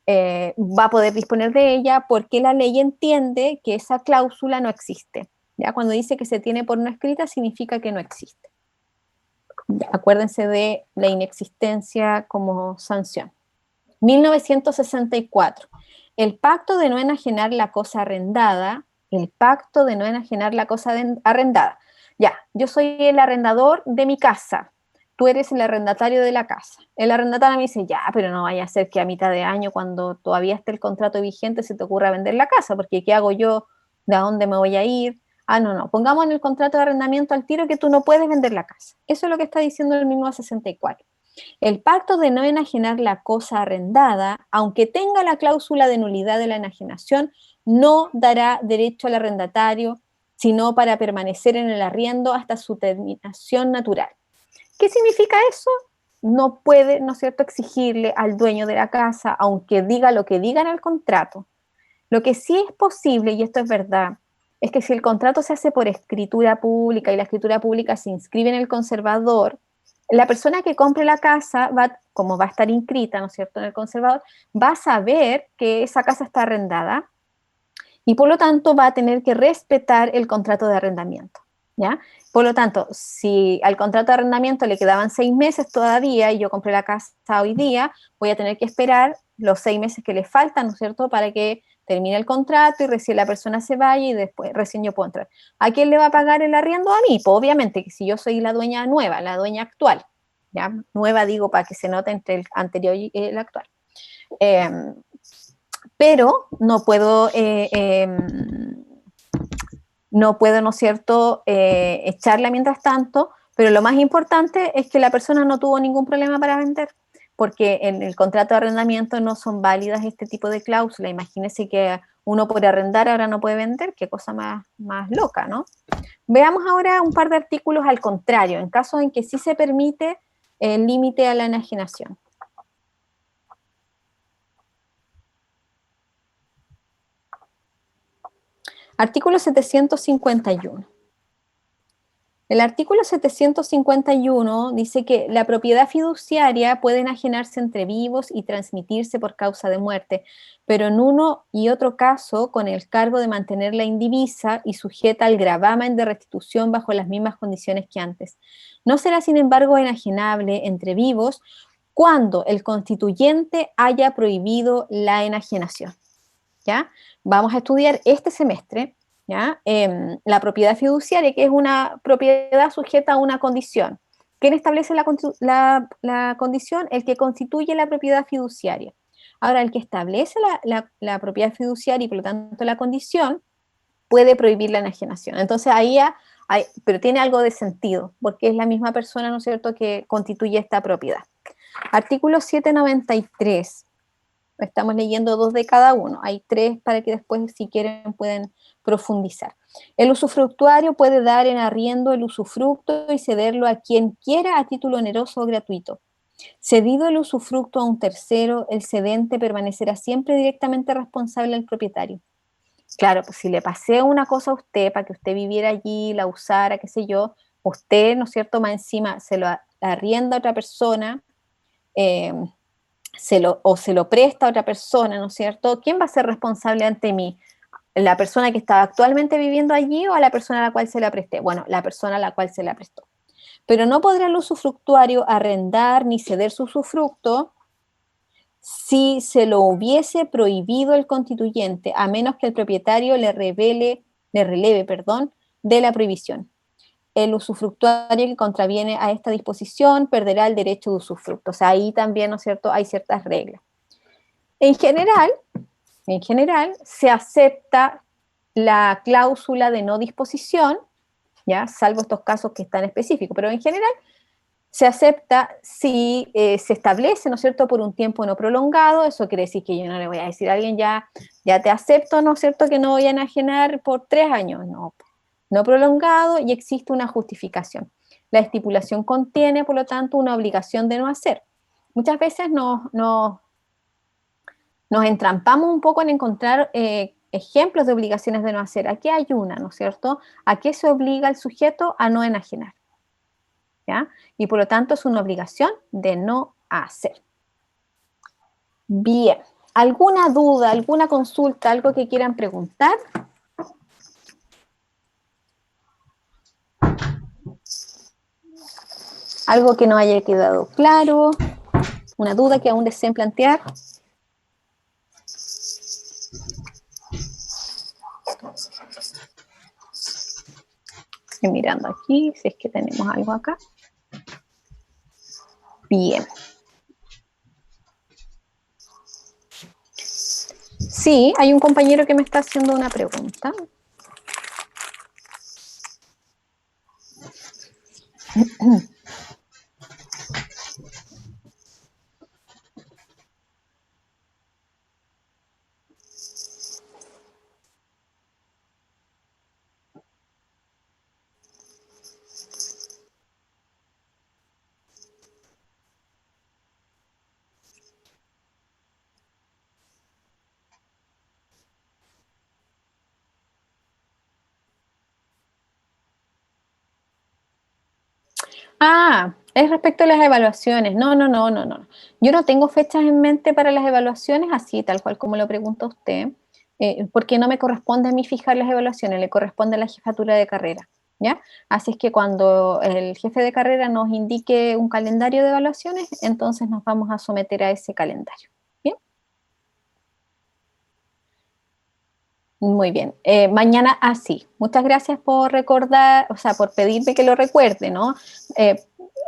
va a poder disponer de ella porque la ley entiende que esa cláusula no existe. ¿Ya? Cuando dice que se tiene por no escrita, significa que no existe. Acuérdense de la inexistencia como sanción. 1964. El pacto de no enajenar la cosa arrendada, el pacto de no enajenar la cosa arrendada. Ya, yo soy el arrendador de mi casa, tú eres el arrendatario de la casa. El arrendatario me dice, ya, pero no vaya a ser que a mitad de año, cuando todavía esté el contrato vigente, se te ocurra vender la casa, porque ¿qué hago yo? ¿De dónde me voy a ir? Ah, no, no, pongamos en el contrato de arrendamiento al tiro que tú no puedes vender la casa. Eso es lo que está diciendo el 1964. El pacto de no enajenar la cosa arrendada, aunque tenga la cláusula de nulidad de la enajenación, no dará derecho al arrendatario, sino para permanecer en el arriendo hasta su terminación natural. ¿Qué significa eso? No puede, ¿no es cierto?, exigirle al dueño de la casa, aunque diga lo que diga en el contrato. Lo que sí es posible, y esto es verdad, es que si el contrato se hace por escritura pública y la escritura pública se inscribe en el conservador, la persona que compre la casa, como va a estar inscrita, ¿no es cierto?, en el conservador, va a saber que esa casa está arrendada y por lo tanto va a tener que respetar el contrato de arrendamiento, ¿ya? Por lo tanto, si al contrato de arrendamiento le quedaban 6 meses todavía y yo compré la casa hoy día, voy a tener que esperar los 6 meses que le faltan, ¿no es cierto?, para que termine el contrato y recién la persona se vaya y después recién yo puedo entrar. ¿A quién le va a pagar el arriendo? A mí, pues obviamente que si yo soy la dueña nueva, la dueña actual, ¿ya? Nueva digo para que se note entre el anterior y el actual. Pero no puedo, ¿no es cierto?, echarla mientras tanto, pero lo más importante es que la persona no tuvo ningún problema para vender, porque en el contrato de arrendamiento no son válidas este tipo de cláusulas. Imagínense que uno por arrendar ahora no puede vender, qué cosa más loca, ¿no? Veamos ahora un par de artículos al contrario, en casos en que sí se permite el límite a la enajenación. Artículo 751. El artículo 751 dice que la propiedad fiduciaria puede enajenarse entre vivos y transmitirse por causa de muerte, pero en uno y otro caso con el cargo de mantenerla indivisa y sujeta al gravamen de restitución bajo las mismas condiciones que antes. No será, sin embargo, enajenable entre vivos cuando el constituyente haya prohibido la enajenación. ¿Ya? Vamos a estudiar este semestre, ¿ya? La propiedad fiduciaria, que es una propiedad sujeta a una condición. ¿Quién establece la condición? El que constituye la propiedad fiduciaria. Ahora, el que establece la propiedad fiduciaria y por lo tanto la condición, puede prohibir la enajenación. Entonces ahí pero tiene algo de sentido, porque es la misma persona, ¿no es cierto?, que constituye esta propiedad. Artículo 793. Estamos leyendo 2 de cada uno. Hay 3 para que después, si quieren, pueden profundizar. El usufructuario puede dar en arriendo el usufructo y cederlo a quien quiera a título oneroso o gratuito. Cedido el usufructo a un tercero, el cedente permanecerá siempre directamente responsable al propietario. Claro, pues si le pasé una cosa a usted para que usted viviera allí, la usara, qué sé yo, usted, ¿no es cierto?, más encima se lo arrienda a otra persona, se lo presta a otra persona, ¿no es cierto? ¿Quién va a ser responsable ante mí? ¿La persona que estaba actualmente viviendo allí o a la persona a la cual se la presté? Bueno, la persona a la cual se la prestó. Pero no podrá el usufructuario arrendar ni ceder su usufructo si se lo hubiese prohibido el constituyente, a menos que el propietario le releve, de la prohibición. El usufructuario que contraviene a esta disposición perderá el derecho de usufructo. O sea, ahí también, ¿no es cierto?, hay ciertas reglas. En general, se acepta la cláusula de no disposición, ¿ya?, salvo estos casos que están específicos, pero en general se acepta si se establece, ¿no es cierto?, por un tiempo no prolongado. Eso quiere decir que yo no le voy a decir a alguien ya te acepto, ¿no es cierto?, que no voy a enajenar por 3 años, no prolongado, y existe una justificación. La estipulación contiene, por lo tanto, una obligación de no hacer. Muchas veces nos entrampamos un poco en encontrar ejemplos de obligaciones de no hacer. Aquí hay una, ¿no es cierto? ¿A qué se obliga el sujeto? A no enajenar, ¿ya? Y por lo tanto es una obligación de no hacer. Bien, ¿Alguna duda, alguna consulta, algo que quieran preguntar? ¿Algo que no haya quedado claro? ¿Una duda que aún deseen plantear? Estoy mirando aquí, si es que tenemos algo acá. Bien. Sí, hay un compañero que me está haciendo una pregunta. Ah, es respecto a las evaluaciones. No. Yo no tengo fechas en mente para las evaluaciones, así tal cual como lo pregunta usted, porque no me corresponde a mí fijar las evaluaciones, le corresponde a la jefatura de carrera, ¿ya? Así es que cuando el jefe de carrera nos indique un calendario de evaluaciones, entonces nos vamos a someter a ese calendario. ¿Bien? Muy bien. Mañana, sí. Muchas gracias por recordar, o sea, por pedirme que lo recuerde, ¿no?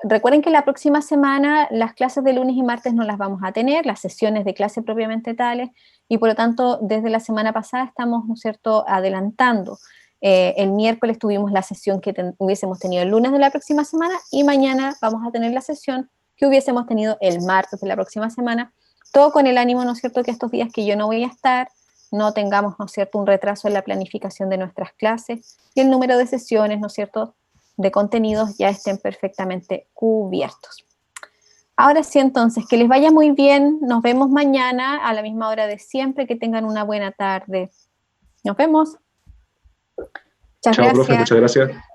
Recuerden que la próxima semana las clases de lunes y martes no las vamos a tener, las sesiones de clase propiamente tales, y por lo tanto, desde la semana pasada estamos, ¿no es cierto?, adelantando. El miércoles tuvimos la sesión que hubiésemos tenido el lunes de la próxima semana, y mañana vamos a tener la sesión que hubiésemos tenido el martes de la próxima semana, todo con el ánimo, ¿no es cierto?, que estos días que yo no voy a estar, no tengamos, ¿no es cierto?, un retraso en la planificación de nuestras clases y el número de sesiones, ¿no es cierto?, de contenidos ya estén perfectamente cubiertos. Ahora sí, entonces, que les vaya muy bien. Nos vemos mañana a la misma hora de siempre. Que tengan una buena tarde. Nos vemos. Muchas Chao, profe, gracias. muchas gracias.